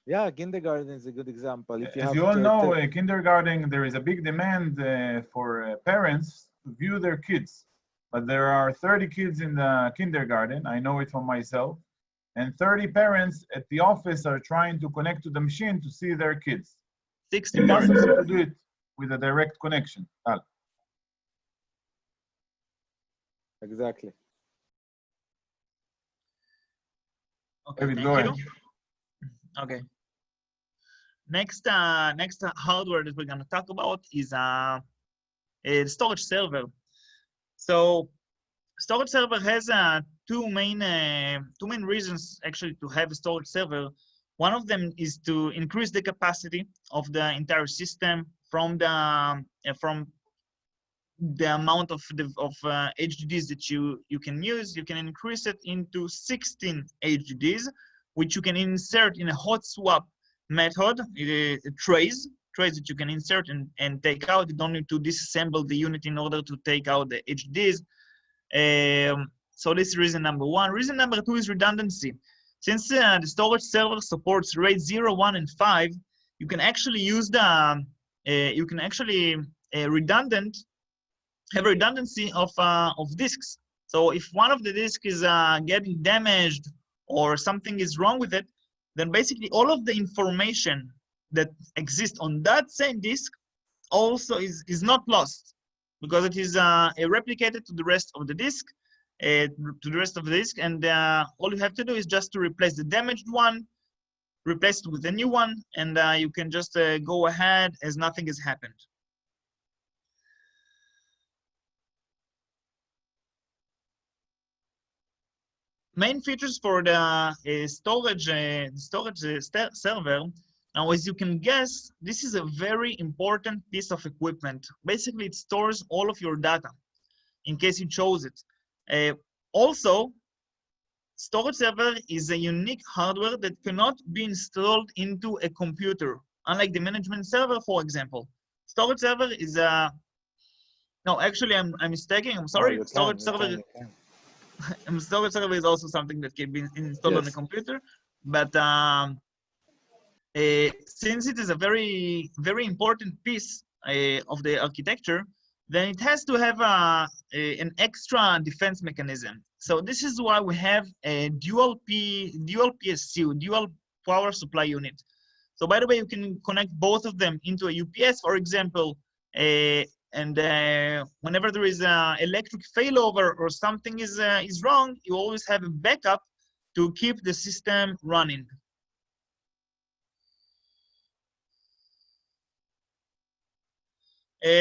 Yeah, kindergarten is a good example. If you As have you all know, kindergarten, there is a big demand for parents to view their kids. But there are 30 kids in the kindergarten, I know it from myself, and 30 parents at the office are trying to connect to the machine to see their kids. 60 It's parents. possible to do it with a direct connection. Tal. Exactly. Okay, David, thank go you. ahead. Okay. Next hardware that we're going to talk about is a storage server. So storage server has two main reasons actually to have a storage server. One of them is to increase the capacity of the entire system from the amount of HDDs that you can use. You can increase it into 16 HDDs, which you can insert in a hot swap method, trays trays that you can insert and take out. You don't need to disassemble the unit in order to take out the HDDs. So this is reason number one. Reason number two is redundancy. Since the storage server supports RAID 0, 1, and 5, you can actually use the have a redundancy of disks. So if one of the disks is getting damaged or something is wrong with it, then basically all of the information that exists on that same disk also is not lost, because it is replicated to the rest of the disk, and all you have to do is just to replace the damaged one, replace it with a new one, and you can just go ahead as nothing has happened. Main features for the storage server. Now, as you can guess, this is a very important piece of equipment. Basically, it stores all of your data in case you chose it. Also, storage server is a unique hardware that cannot be installed into a computer, unlike the management server, for example. Storage server is a... No, actually, I'm mistaken. I'm sorry. Storage server is also something that can be installed on a computer, but since it is a very, very important piece of the architecture, then it has to have an extra defense mechanism. So this is why we have a dual PSU, dual power supply unit. So by the way, you can connect both of them into a UPS, for example, and whenever there is an electric failover or something is wrong, you always have a backup to keep the system running.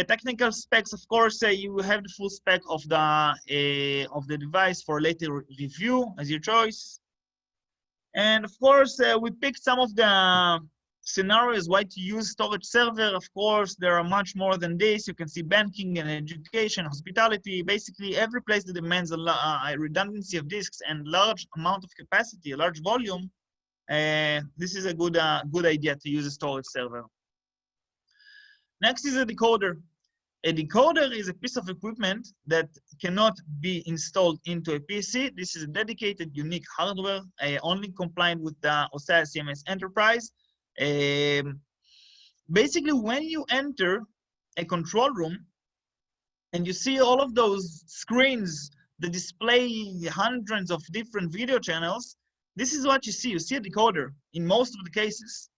Technical specs, of course, you have the full spec of the device for later review as your choice. And of course, we picked some of the scenarios why to use storage server. Of course, there are much more than this. You can see banking and education, hospitality, basically every place that demands a redundancy of disks and large amount of capacity, a large volume. This is a good idea to use a storage server. Next is a decoder. A decoder is a piece of equipment that cannot be installed into a PC. This is a dedicated, unique hardware, only compliant with the Ossia CMS Enterprise. Basically, when you enter a control room and you see all of those screens that display hundreds of different video channels, this is what you see. You see a decoder in most of the cases.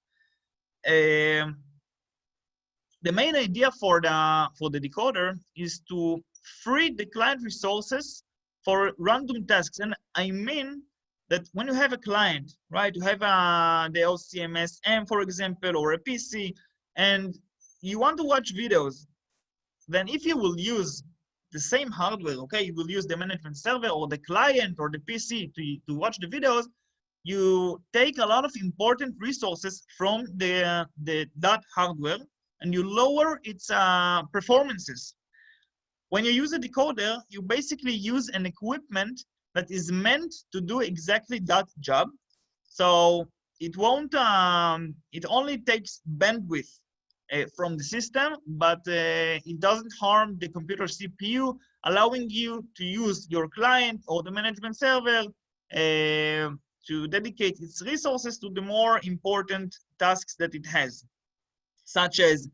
The main idea for the decoder is to free the client resources for random tasks. And I mean that when you have a client, right, you have the OCMS M, for example, or a PC, and you want to watch videos, then if you will use the same hardware, okay, you will use the management server or the client or the PC to watch the videos, you take a lot of important resources from that hardware, and you lower its performances. When you use a decoder, you basically use an equipment that is meant to do exactly that job. So it won't, it only takes bandwidth from the system, but it doesn't harm the computer CPU, allowing you to use your client or the management server to dedicate its resources to the more important tasks that it has, such as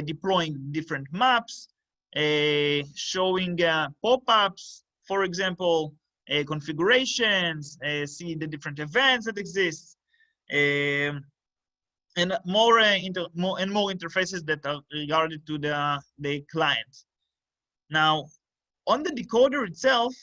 deploying different maps, showing pop-ups, for example, configurations, see the different events that exist, and more interfaces that are regarded to the client. Now, on the decoder itself,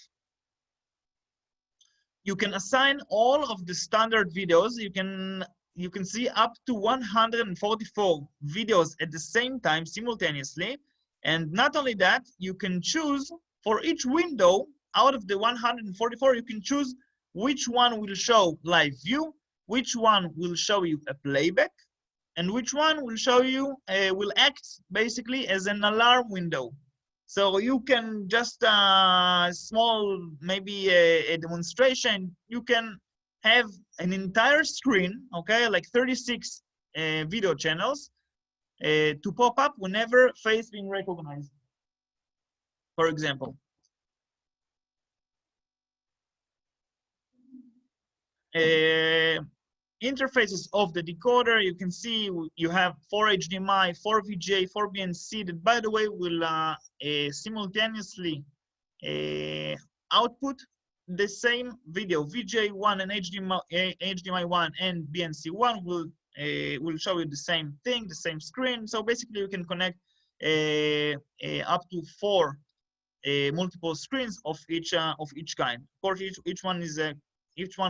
you can assign all of the standard videos. You can see up to 144 videos at the same time simultaneously. And not only that, you can choose for each window out of the 144, you can choose which one will show live view, which one will show you a playback, and which one will show you, will act basically as an alarm window. So you can just small, maybe a demonstration, you can have an entire screen, okay, like 36 video channels, to pop up whenever face being recognized. For example, interfaces of the decoder, you can see you have 4 HDMI, 4 VGA, 4 BNC that, by the way, will simultaneously output the same video. VGA1 and HDMI1 and BNC1 will show you the same thing, the same screen. So basically, you can connect up to 4 multiple screens of each kind. Of course, each one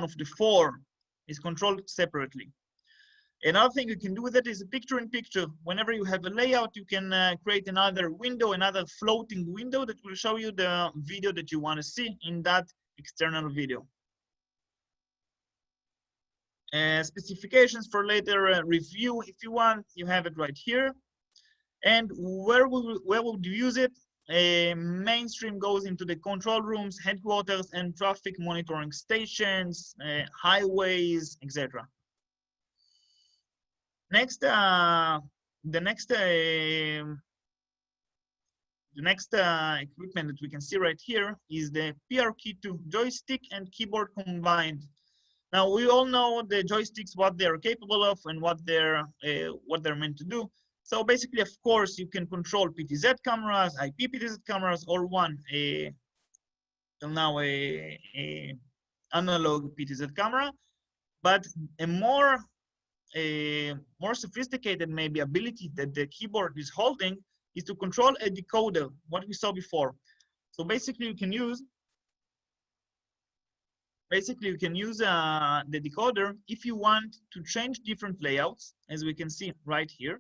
of the 4 is controlled separately. Another thing you can do with it is a picture-in-picture. Whenever you have a layout, you can create another window, another floating window that will show you the video that you want to see in that external video. Specifications for later review, if you want, you have it right here. And where would you use it? Mainstream goes into the control rooms, headquarters, and traffic monitoring stations, highways, etc. Next, the next equipment that we can see right here is the PRK2 joystick and keyboard combined. Now we all know the joysticks, what they're capable of and what they're meant to do. So basically, of course, you can control PTZ cameras, IP PTZ cameras, or one till now a analog PTZ camera. But a more sophisticated maybe ability that the keyboard is holding is to control a decoder, what we saw before. So basically, you can use the decoder if you want to change different layouts, as we can see right here.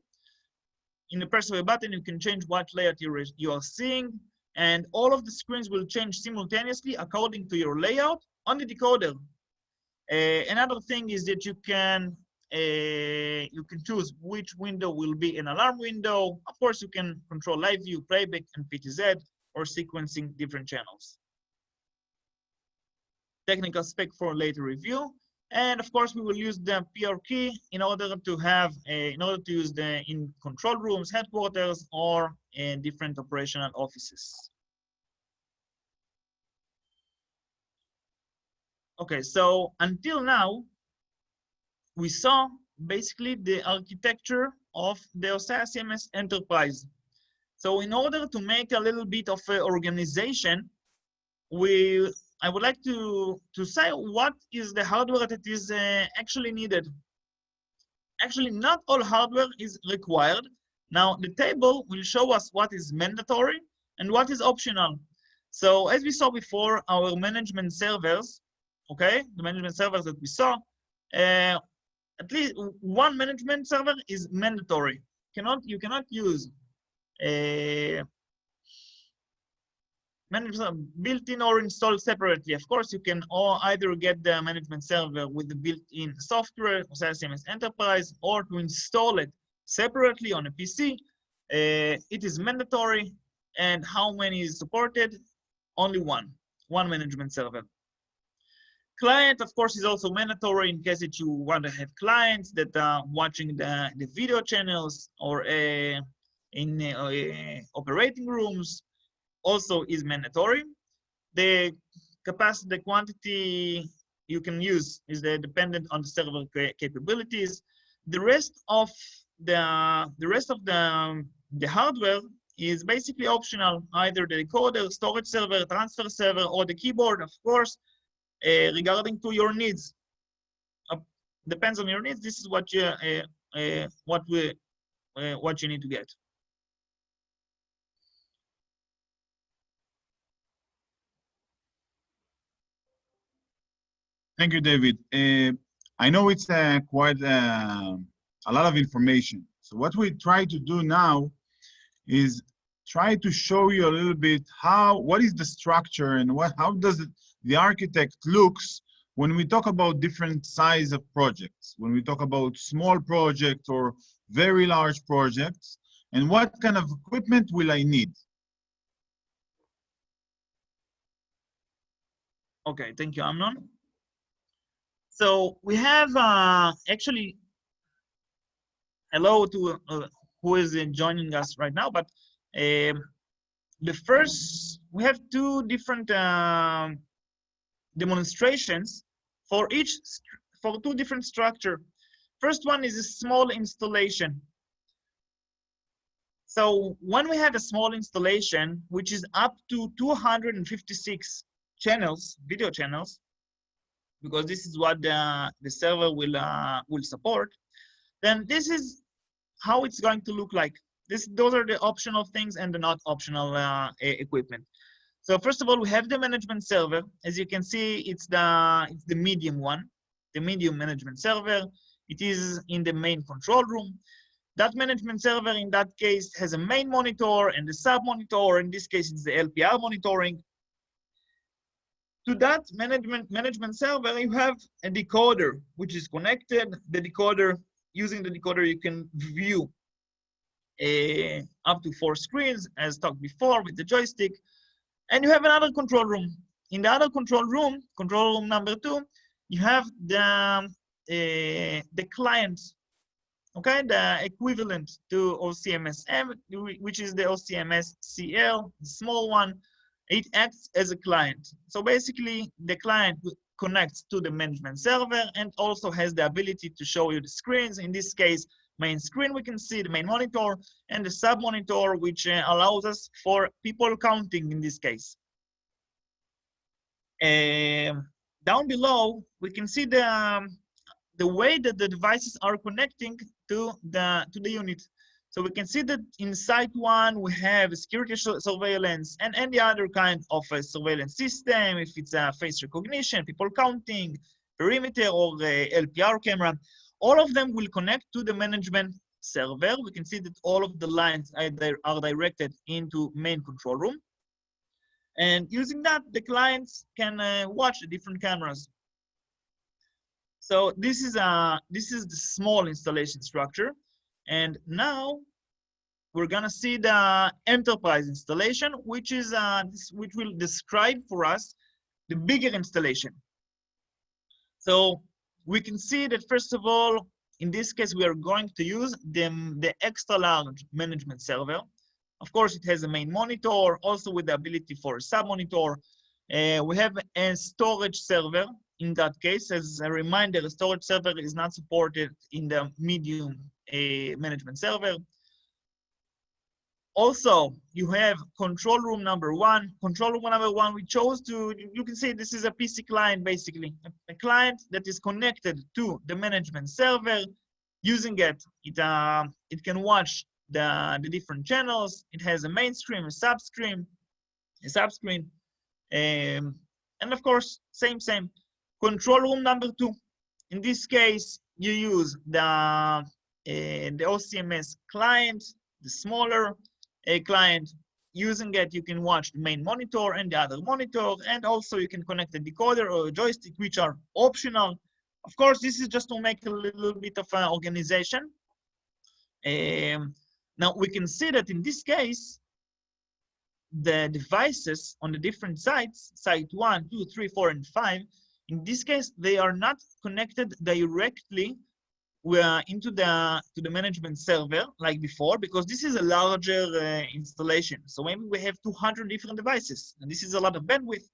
In the press of a button, you can change what layout you are seeing, and all of the screens will change simultaneously according to your layout on the decoder. Another thing is that you can choose which window will be an alarm window. Of course, you can control live view, playback, and PTZ, or sequencing different channels. Technical spec for later review. And of course, we will use the PR key in order to use in control rooms, headquarters, or in different operational offices. Okay, so until now, we saw basically the architecture of the Ossia CMS Enterprise. So in order to make a little bit of organization, I would like to say what is the hardware that is actually needed. Actually, not all hardware is required. Now, the table will show us what is mandatory and what is optional. So as we saw before, our management servers, okay, the management servers that we saw, at least one management server is mandatory. You cannot use built-in or installed separately. Of course, you can either get the management server with the built-in software, Ossia CMS Enterprise, or to install it separately on a PC. It is mandatory. And how many is supported? Only one management server. Client, of course, is also mandatory in case that you want to have clients that are watching the video channels or in operating rooms. Also is mandatory. The capacity, the quantity you can use is dependent on the server capabilities. The rest of the hardware is basically optional, either the decoder, storage server, transfer server, or the keyboard, of course, regarding to your needs. Depends on your needs. This is what you need to get. Thank you, David. I know it's quite a lot of information. So what we try to do now is try to show you a little bit what is the structure and how does the architect looks when we talk about different size of projects, when we talk about small projects or very large projects, and what kind of equipment will I need. Okay, thank you, Amnon. So we have actually, hello to who is joining us right now, but the first, we have two different demonstrations for two different structure. First one is a small installation. So when we have a small installation, which is up to 256 channels, video channels, because this is what the server will support, then this is how it's going to look like. Those are the optional things and the not optional equipment. So first of all, we have the management server. As you can see, it's the medium one, the medium management server. It is in the main control room. That management server in that case has a main monitor and a sub monitor. In this case, it's the LPR monitoring. To that management server, you have a decoder which is connected. The decoder, using the decoder, you can view up to 4 screens, as talked before, with the joystick. And you have another control room. In the other control room number 2, you have the client, okay, the equivalent to OCMS-M, which is the OCMS-CL, the small one. It acts as a client. So basically, the client connects to the management server and also has the ability to show you the screens. In this case, main screen, we can see the main monitor, and the sub monitor, which allows us for people counting in this case. Down below, we can see the way that the devices are connecting to the unit. So we can see that in site 1, we have security surveillance and any other kind of a surveillance system, if it's a face recognition, people counting, perimeter, or LPR camera. All of them will connect to the management server. We can see that all of the lines are directed into main control room. And using that, the clients can watch the different cameras. So this is the small installation structure. And now we're gonna see the enterprise installation, which will describe for us the bigger installation. So we can see that first of all, in this case, we are going to use the extra large management server. Of course, it has a main monitor, also with the ability for a sub monitor. We have a storage server. In that case, as a reminder, the storage server is not supported in the medium management server. Also, you have control room number 1. Control room number 1, we chose to, you can see this is a PC client, basically. A client that is connected to the management server. Using it, it can watch the different channels. It has a main screen, a subscreen, and of course, same. Control room number 2. In this case, you use the OCMS client, the smaller client. Using it, you can watch the main monitor and the other monitor, and also you can connect a decoder or a joystick, which are optional. Of course, this is just to make a little bit of an organization. Now we can see that in this case, the devices on the different sites, site 1, 2, 3, 4, and 5, in this case, they are not connected directly into the management server like before, because this is a larger installation. So maybe we have 200 different devices, and this is a lot of bandwidth.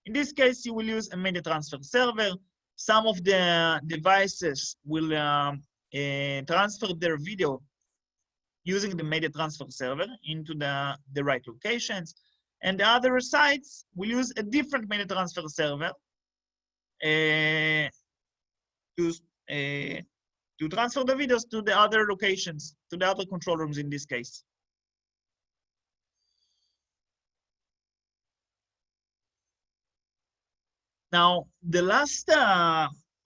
In this case, you will use a media transfer server. Some of the devices will transfer their video using the media transfer server into the right locations. And the other sites will use a different media transfer server to transfer the videos to the other locations, to the other control rooms in this case. Now, the last,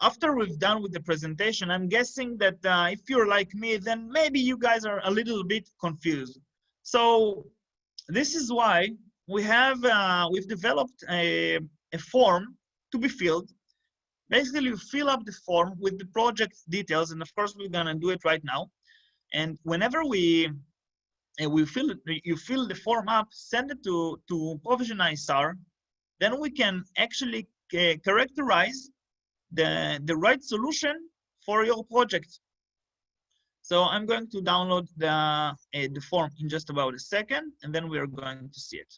after we've done with the presentation, I'm guessing that if you're like me, then maybe you guys are a little bit confused. So this is why we've developed a form to be filled. Basically, you fill up the form with the project details, and of course, we're gonna do it right now. And whenever you fill the form up, send it to Provision-ISR, then we can actually characterize the right solution for your project. So I'm going to download the form in just about a second, and then we are going to see it.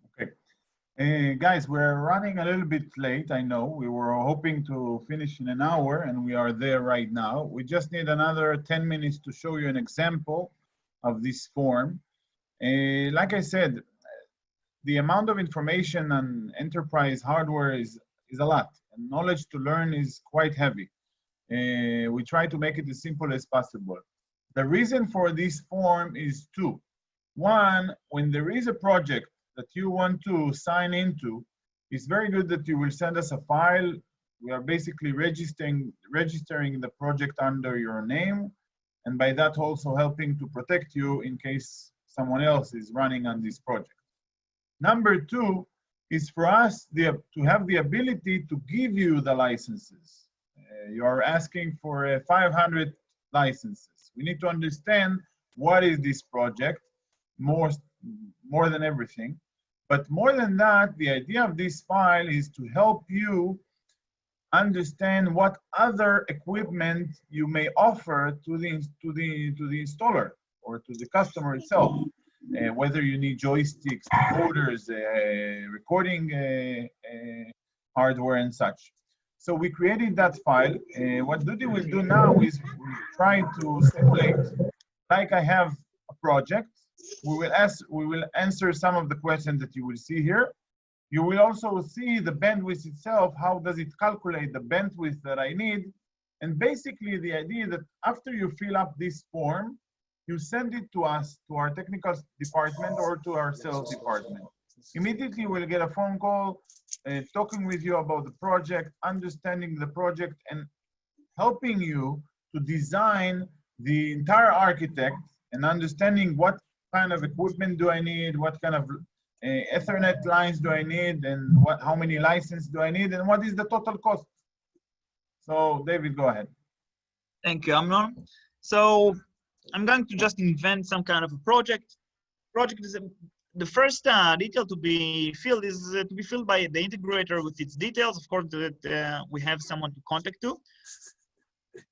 Okay. Guys, we're running a little bit late, I know. We were hoping to finish in an hour, and we are there right now. We just need another 10 minutes to show you an example of this form. Like I said, the amount of information on enterprise hardware is a lot, and knowledge to learn is quite heavy. We try to make it as simple as possible. The reason for this form is two. One, when there is a project that you want to sign into, it's very good that you will send us a file. We are basically registering the project under your name, and by that also helping to protect you in case someone else is running on this project. Number two is for us to have the ability to give you the licenses. You are asking for 500 licenses. We need to understand what is this project, more than everything. But more than that, the idea of this file is to help you understand what other equipment you may offer to the installer or to the customer itself. Whether you need joysticks, decoders, recording hardware and such. So we created that file. What Dudi will do now is try to simulate, like I have a project. We will answer some of the questions that you will see here. You will also see the bandwidth itself. How does it calculate the bandwidth that I need? And basically the idea that after you fill up this form, you send it to us, to our technical department or to our sales department. Immediately we'll get a phone call talking with you about the project, understanding the project, and helping you to design the entire architect and understanding what kind of equipment do I need, what kind of Ethernet lines do I need, and how many licenses do I need, and what is the total cost. So David, go ahead. Thank you, Amnon. So I'm going to just invent some kind of a project. Project is the first detail to be filled is to be filled by the integrator with its details. Of course, that we have someone to contact to.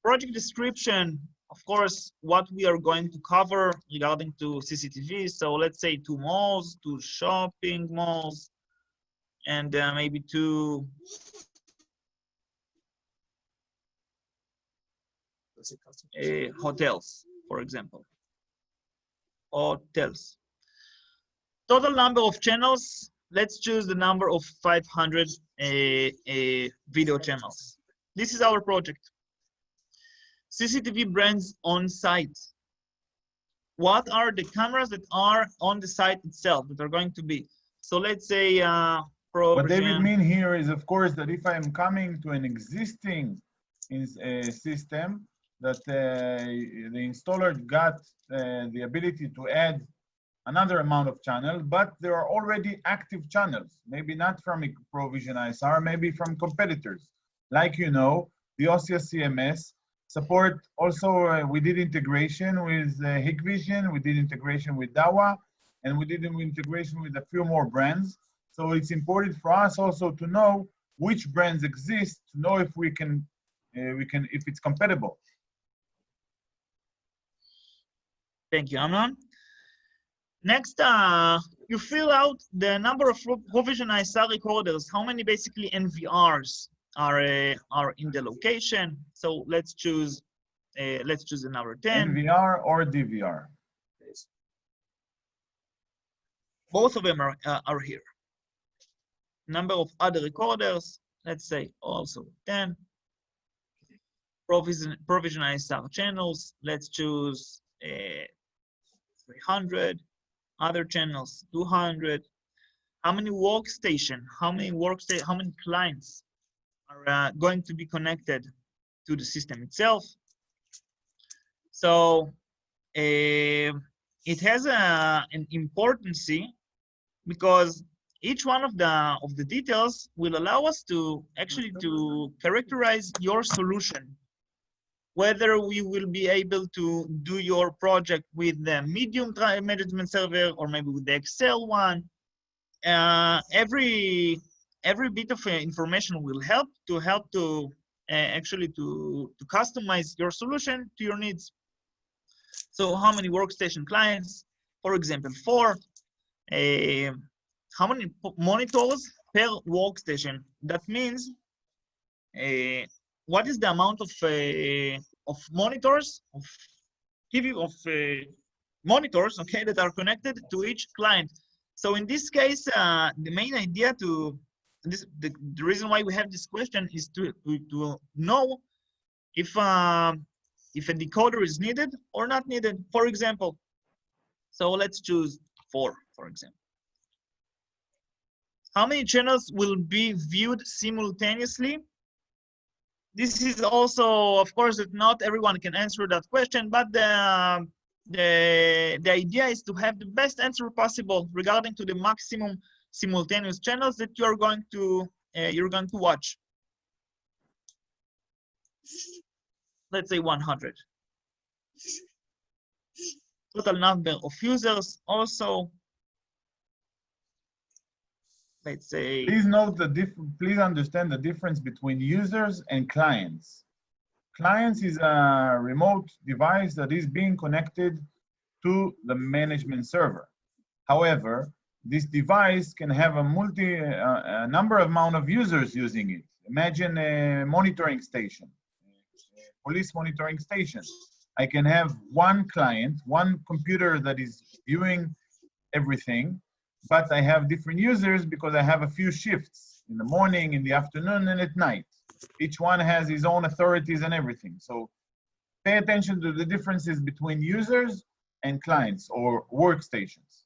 Project description, of course, what we are going to cover regarding to CCTV. So let's say 2 malls, 2 shopping malls, and maybe 2 hotels, for example. Hotels. Total number of channels, let's choose the number of 500 video channels. This is our project. CCTV brands on site. What are the cameras that are on the site itself that are going to be? So let's say what David mean here is, of course, that if I'm coming to an existing system, that the installer got the ability to add another amount of channels, but there are already active channels, maybe not from Provision-ISR, maybe from competitors. Like you know, the Ossia CMS support also, we did integration with Hikvision, we did integration with Dawa, and we did integration with a few more brands. So it's important for us also to know which brands exist, to know if we can if it's compatible. Thank you, Amnon. Next, you fill out the number of Provision-ISR recorders, how many basically NVRs are in the location. So let's choose the number 10. NVR or DVR? Both of them are here. Number of other recorders, let's say also 10. Provision-ISR channels, let's choose 300. Other channels, 200. How many how many clients are going to be connected to the system itself? So it has an importance because each one of the details will allow us to actually to characterize your solution. Whether we will be able to do your project with the medium management server or maybe with the Excel one. Every bit of information will help to actually to customize your solution to your needs. So how many workstation clients? For example, 4. How many monitors per workstation? That means what is the amount of monitors of TV monitors, okay, that are connected to each client. So in this case, the main idea to this, the reason why we have this question is to know if a decoder is needed or not needed. For example, so let's choose 4, for example. How many channels will be viewed simultaneously? This is also, of course, that not everyone can answer that question, but the idea is to have the best answer possible regarding to the maximum simultaneous channels that you're going to watch. Let's say 100. Total number of users also. Let's say. Please note please understand the difference between users and clients. Clients is a remote device that is being connected to the management server. However, this device can have a number of users using it. Imagine a monitoring station, a police monitoring station. I can have one client, one computer that is viewing everything, but I have different users because I have a few shifts in the morning, in the afternoon, and at night. Each one has his own authorities and everything. So pay attention to the differences between users and clients or workstations.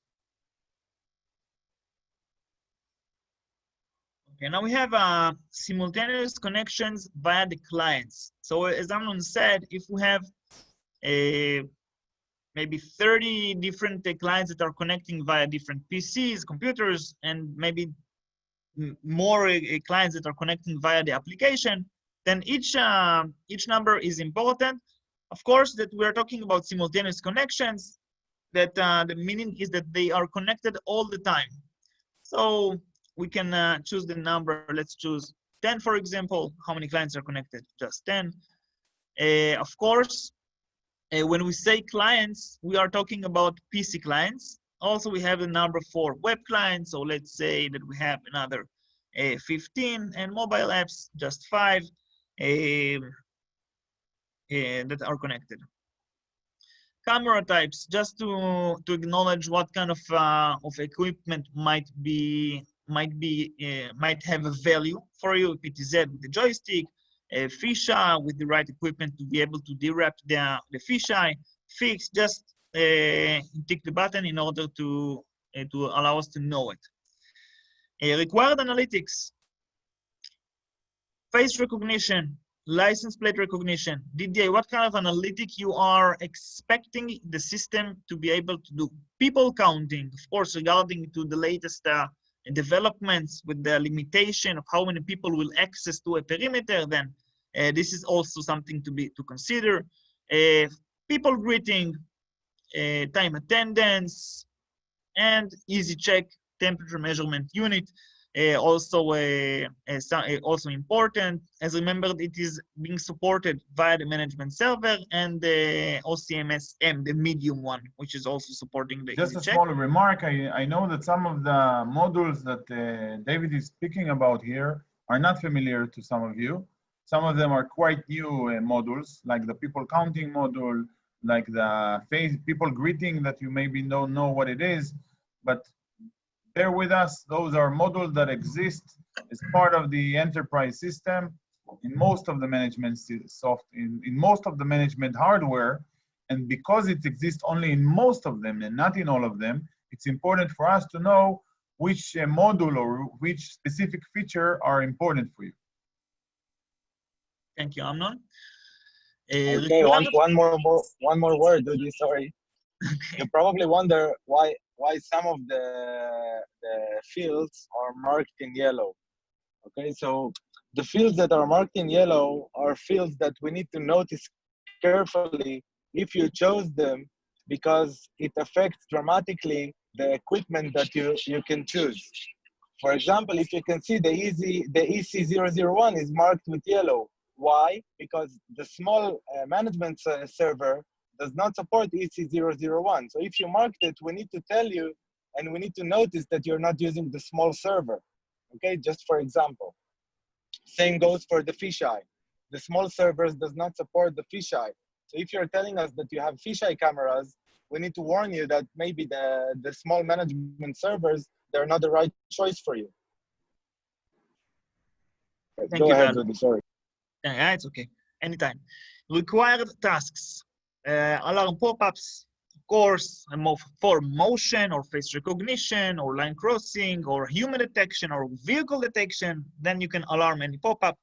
Okay, now we have simultaneous connections via the clients. So as Amnon said, if we have maybe 30 different clients that are connecting via different PCs, computers, and maybe more clients that are connecting via the application, then each number is important. Of course, that we're talking about simultaneous connections, that the meaning is that they are connected all the time. So we can choose the number. Let's choose 10, for example. How many clients are connected? Just 10. Of course, when we say clients, we are talking about PC clients. Also, we have the number for web clients. So let's say that we have another 15, and mobile apps, just 5 that are connected. Camera types, just to acknowledge what kind of equipment might have a value for you. PTZ with the joystick, fisheye with the right equipment to be able to derap the fisheye, fix, just tick the button in order to allow us to know it. Required analytics, face recognition, license plate recognition, DDA, what kind of analytic you are expecting the system to be able to do. People counting, of course, regarding to the latest developments with the limitation of how many people will access to a perimeter, then this is also something to consider. People greeting, time attendance, and easy check, temperature measurement unit. Also important. As remembered, it is being supported via the management server and the OCMS M, the medium one, which is also supporting the Just easy a check. small remark. I know that some of the modules that David is speaking about here are not familiar to some of you. Some of them are quite new modules, like the people counting module, like the people greeting that you maybe don't know what it is, but bear with us. Those are modules that exist as part of the enterprise system in most of the management in most of the management hardware. And because it exists only in most of them and not in all of them, it's important for us to know which module or which specific feature are important for you. Thank you, Amnon. Okay, one more word, Dudi, sorry. You probably wonder why some of the fields are marked in yellow. Okay, so the fields that are marked in yellow are fields that we need to notice carefully if you chose them, because it affects dramatically the equipment that you can choose. For example, if you can see the EC001 is marked with yellow. Why? Because the small management server does not support EC001. So if you marked it, we need to tell you, and we need to notice that you're not using the small server, okay? Just for example. Same goes for the fisheye. The small servers does not support the fisheye. So if you're telling us that you have fisheye cameras, we need to warn you that maybe the small management servers, they're not the right choice for you. Go ahead, Dodi, sorry. Yeah, it's okay. Anytime. Required tasks. Alarm pop-ups, of course, for motion or face recognition or line crossing or human detection or vehicle detection. Then you can alarm any pop-up.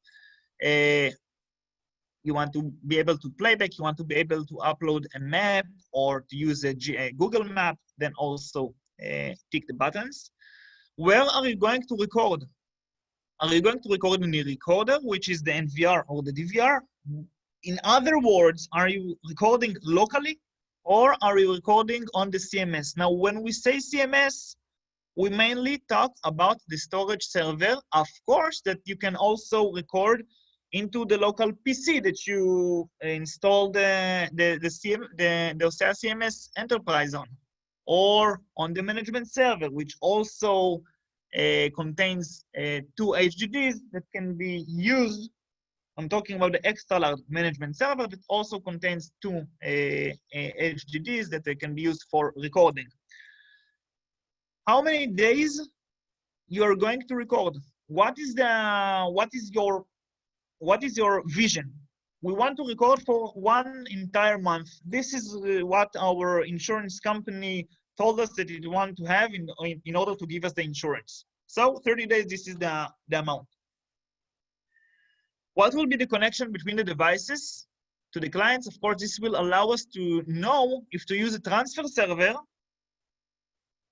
You want to be able to playback, you want to be able to upload a map or to use a Google map, then also tick the buttons. Where are you going to record? Are you going to record in a recorder, which is the NVR or the DVR? In other words, are you recording locally or are you recording on the CMS? Now, when we say CMS, we mainly talk about the storage server. Of course, that you can also record into the local PC that you install the Ossia CMS enterprise on, or on the management server, which also contains 2 HDDs that can be used. I'm talking about the extra large management server that also contains 2 HDDs that they can be used for recording. How many days you are going to record? What is your vision? We want to record for 1 entire month. This is what our insurance company told us that it want to have in order to give us the insurance. So 30 days, this is the amount. What will be the connection between the devices to the clients? Of course, this will allow us to know if to use a transfer server,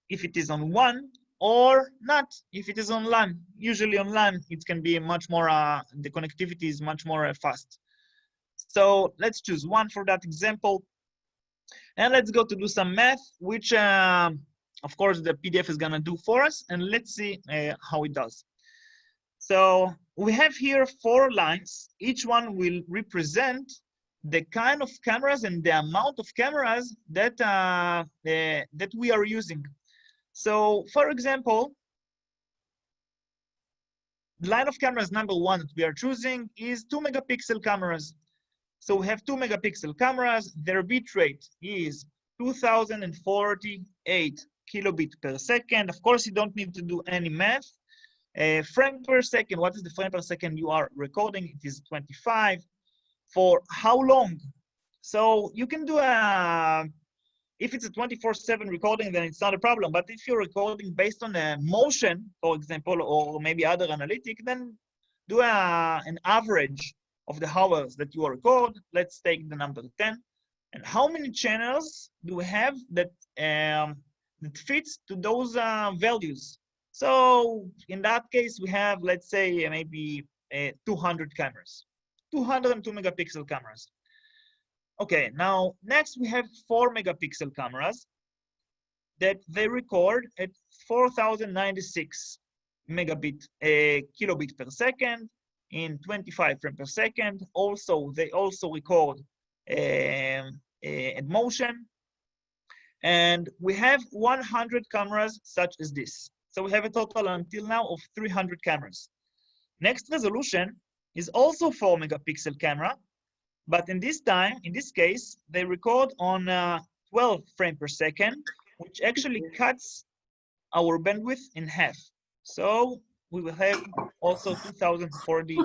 if it is on WAN, or not, if it is on LAN. Usually on LAN, it can be much more, the connectivity is much more fast. So let's choose one for that example. And let's go to do some math, which of course the PDF is gonna do for us. And let's see how it does. So we have here 4 lines. Each one will represent the kind of cameras and the amount of cameras that, that we are using. So for example, the line of cameras number 1 that we are choosing is 2 megapixel cameras. So we have 2 megapixel cameras. Their bit rate is 2048 kilobit per second. Of course, you don't need to do any math. Frame per second, what is the frame per second you are recording? It is 25. For how long? So you can do if it's a 24/7 recording, then it's not a problem. But if you're recording based on a motion, for example, or maybe other analytic, then do an average of the hours that you record. Let's take the number 10. And how many channels do we have that that fits to those values? So in that case, we have, let's say, maybe 200 cameras, 202 megapixel cameras. Okay, now next we have 4 megapixel cameras that they record at 4096 kilobit per second in 25 frames per second. Also, they also record at motion. And we have 100 cameras such as this. So we have a total until now of 300 cameras. Next resolution is also 4 megapixel camera, but in this case, they record on 12 frames per second, which actually cuts our bandwidth in half. So we will have also 2048.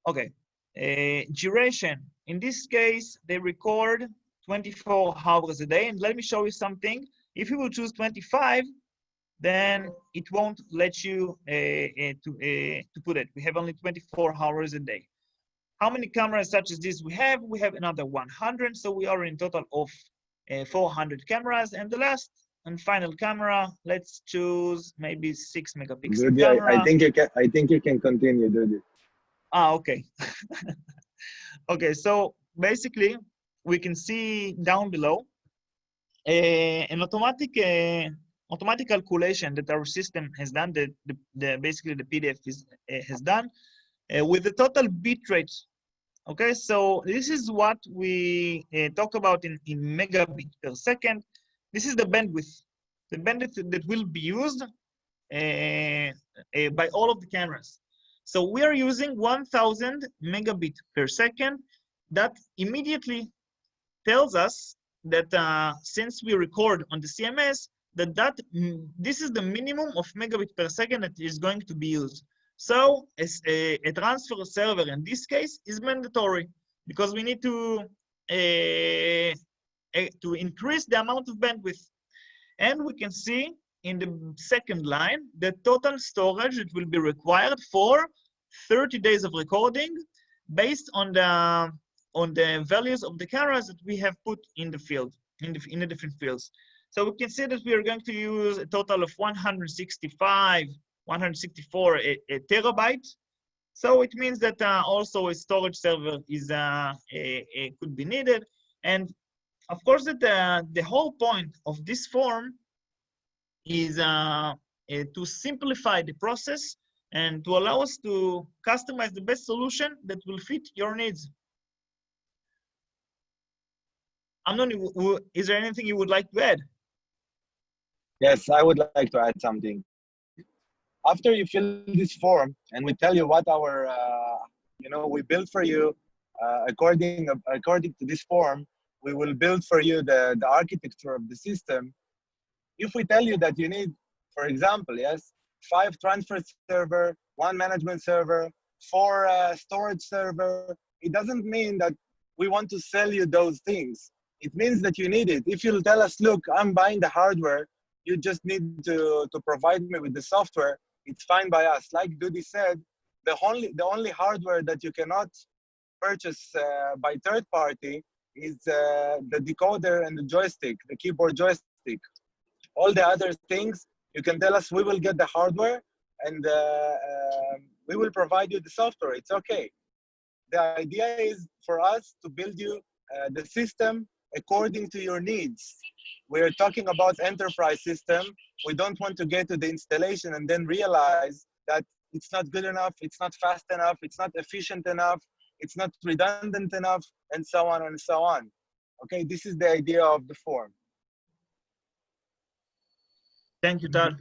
Okay, duration. In this case, they record 24 hours a day. And let me show you something. If you will choose 25, then it won't let you to put it. We have only 24 hours a day. How many cameras such as this we have? We have another 100. So we are in total of 400 cameras. And the last and final camera, let's choose maybe 6 megapixel Dodi, camera. I think you can continue, Dodi. Ah, okay. Okay, so basically, we can see down below an automatic calculation that our system has done, basically the PDF has done, with the total bit rate Okay, so this is what we talk about in megabit per second. This is the bandwidth that will be used by all of the cameras. So we are using 1000 megabit per second. That immediately tells us that since we record on the CMS, this is the minimum of megabit per second that is going to be used. So a transfer server in this case is mandatory because we need to increase the amount of bandwidth. And we can see in the second line the total storage that will be required for 30 days of recording based on the values of the cameras that we have put in the field, in the different fields. So we can see that we are going to use a total of 164 terabyte. So it means that also a storage server is could be needed. And of course, that the whole point of this form is to simplify the process and to allow us to customize the best solution that will fit your needs. Amnon, is there anything you would like to add? Yes, I would like to add something. After you fill this form and we tell you what our, we build for you, according to this form, we will build for you the architecture of the system. If we tell you that you need, for example, yes, 5 transfer server, 1 management server, 4 storage server, it doesn't mean that we want to sell you those things. It means that you need it. If you'll tell us, look, I'm buying the hardware, you just need to provide me with the software, it's fine by us. Like Dudi said, the only hardware that you cannot purchase by third party is the decoder and the joystick, the keyboard joystick. All the other things, you can tell us we will get the hardware and we will provide you the software. It's okay. The idea is for us to build you the system according to your needs. We're talking about enterprise system. We don't want to get to the installation and then realize that it's not good enough, it's not fast enough, it's not efficient enough, it's not redundant enough, and so on and so on. Okay, this is the idea of the form. Thank you, Tal.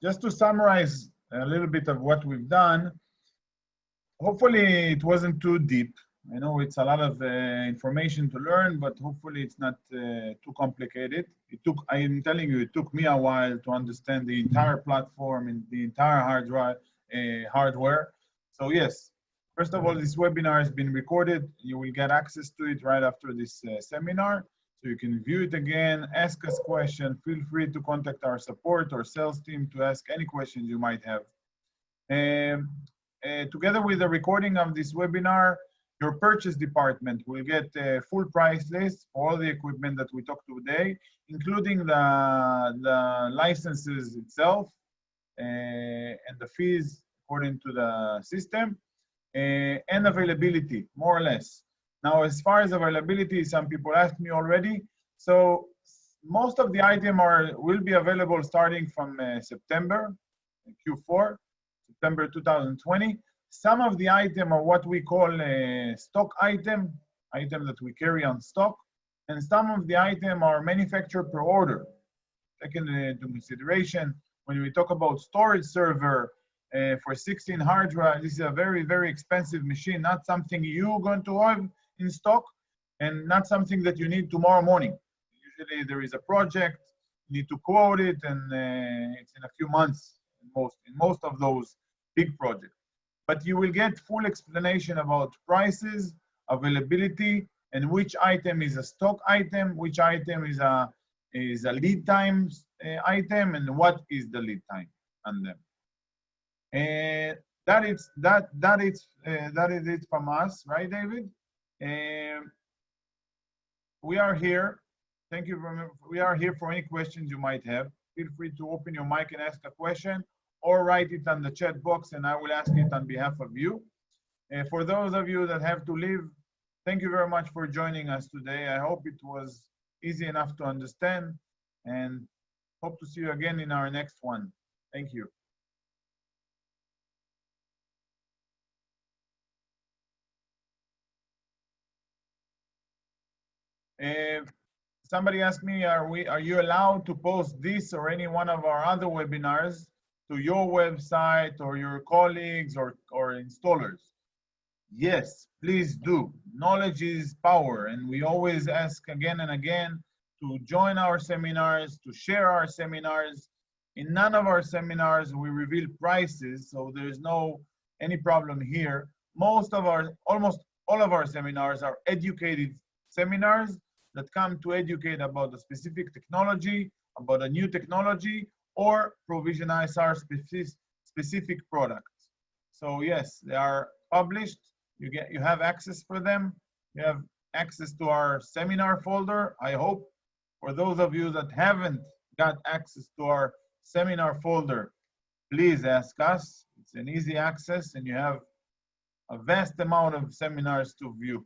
Just to summarize a little bit of what we've done, hopefully it wasn't too deep. I know it's a lot of information to learn, but hopefully it's not too complicated. I am telling you, it took me a while to understand the entire platform and the entire hardware. So yes, first of all, this webinar has been recorded. You will get access to it right after this seminar. So you can view it again, ask us questions. Feel free to contact our support or sales team to ask any questions you might have. Together with the recording of this webinar, your purchase department will get a full price list for all the equipment that we talked today, including the licenses itself and the fees according to the system and availability, more or less. Now, as far as availability, some people asked me already. So most of the items will be available starting from September, Q4, September 2020. Some of the items are what we call a stock item that we carry on stock, and some of the items are manufactured per order. Taken into consideration, when we talk about storage server for 16 hard drive, this is a very, very expensive machine, not something you're going to have in stock, and not something that you need tomorrow morning. Usually there is a project, you need to quote it, and it's in a few months in most of those big projects. But you will get full explanation about prices, availability, and which item is a stock item, which item is a lead time item, and what is the lead time on them. And that is it from us, right, David? We are here. Thank you. We are here for any questions you might have. Feel free to open your mic and ask a question, or write it on the chat box and I will ask it on behalf of you. For those of you that have to leave, thank you very much for joining us today. I hope it was easy enough to understand, and hope to see you again in our next one. Thank you. Somebody asked me, are you allowed to post this or any one of our other webinars to your website or your colleagues or installers? Yes, please do. Knowledge is power, and we always ask again and again to join our seminars, to share our seminars. In none of our seminars we reveal prices, so there's no any problem here. Almost all of our seminars are educated seminars that come to educate about the specific technology, about a new technology, or Provision-ISR specific products. So yes, they are published. You have access for them. You have access to our seminar folder. I hope for those of you that haven't got access to our seminar folder, please ask us. It's an easy access, and you have a vast amount of seminars to view.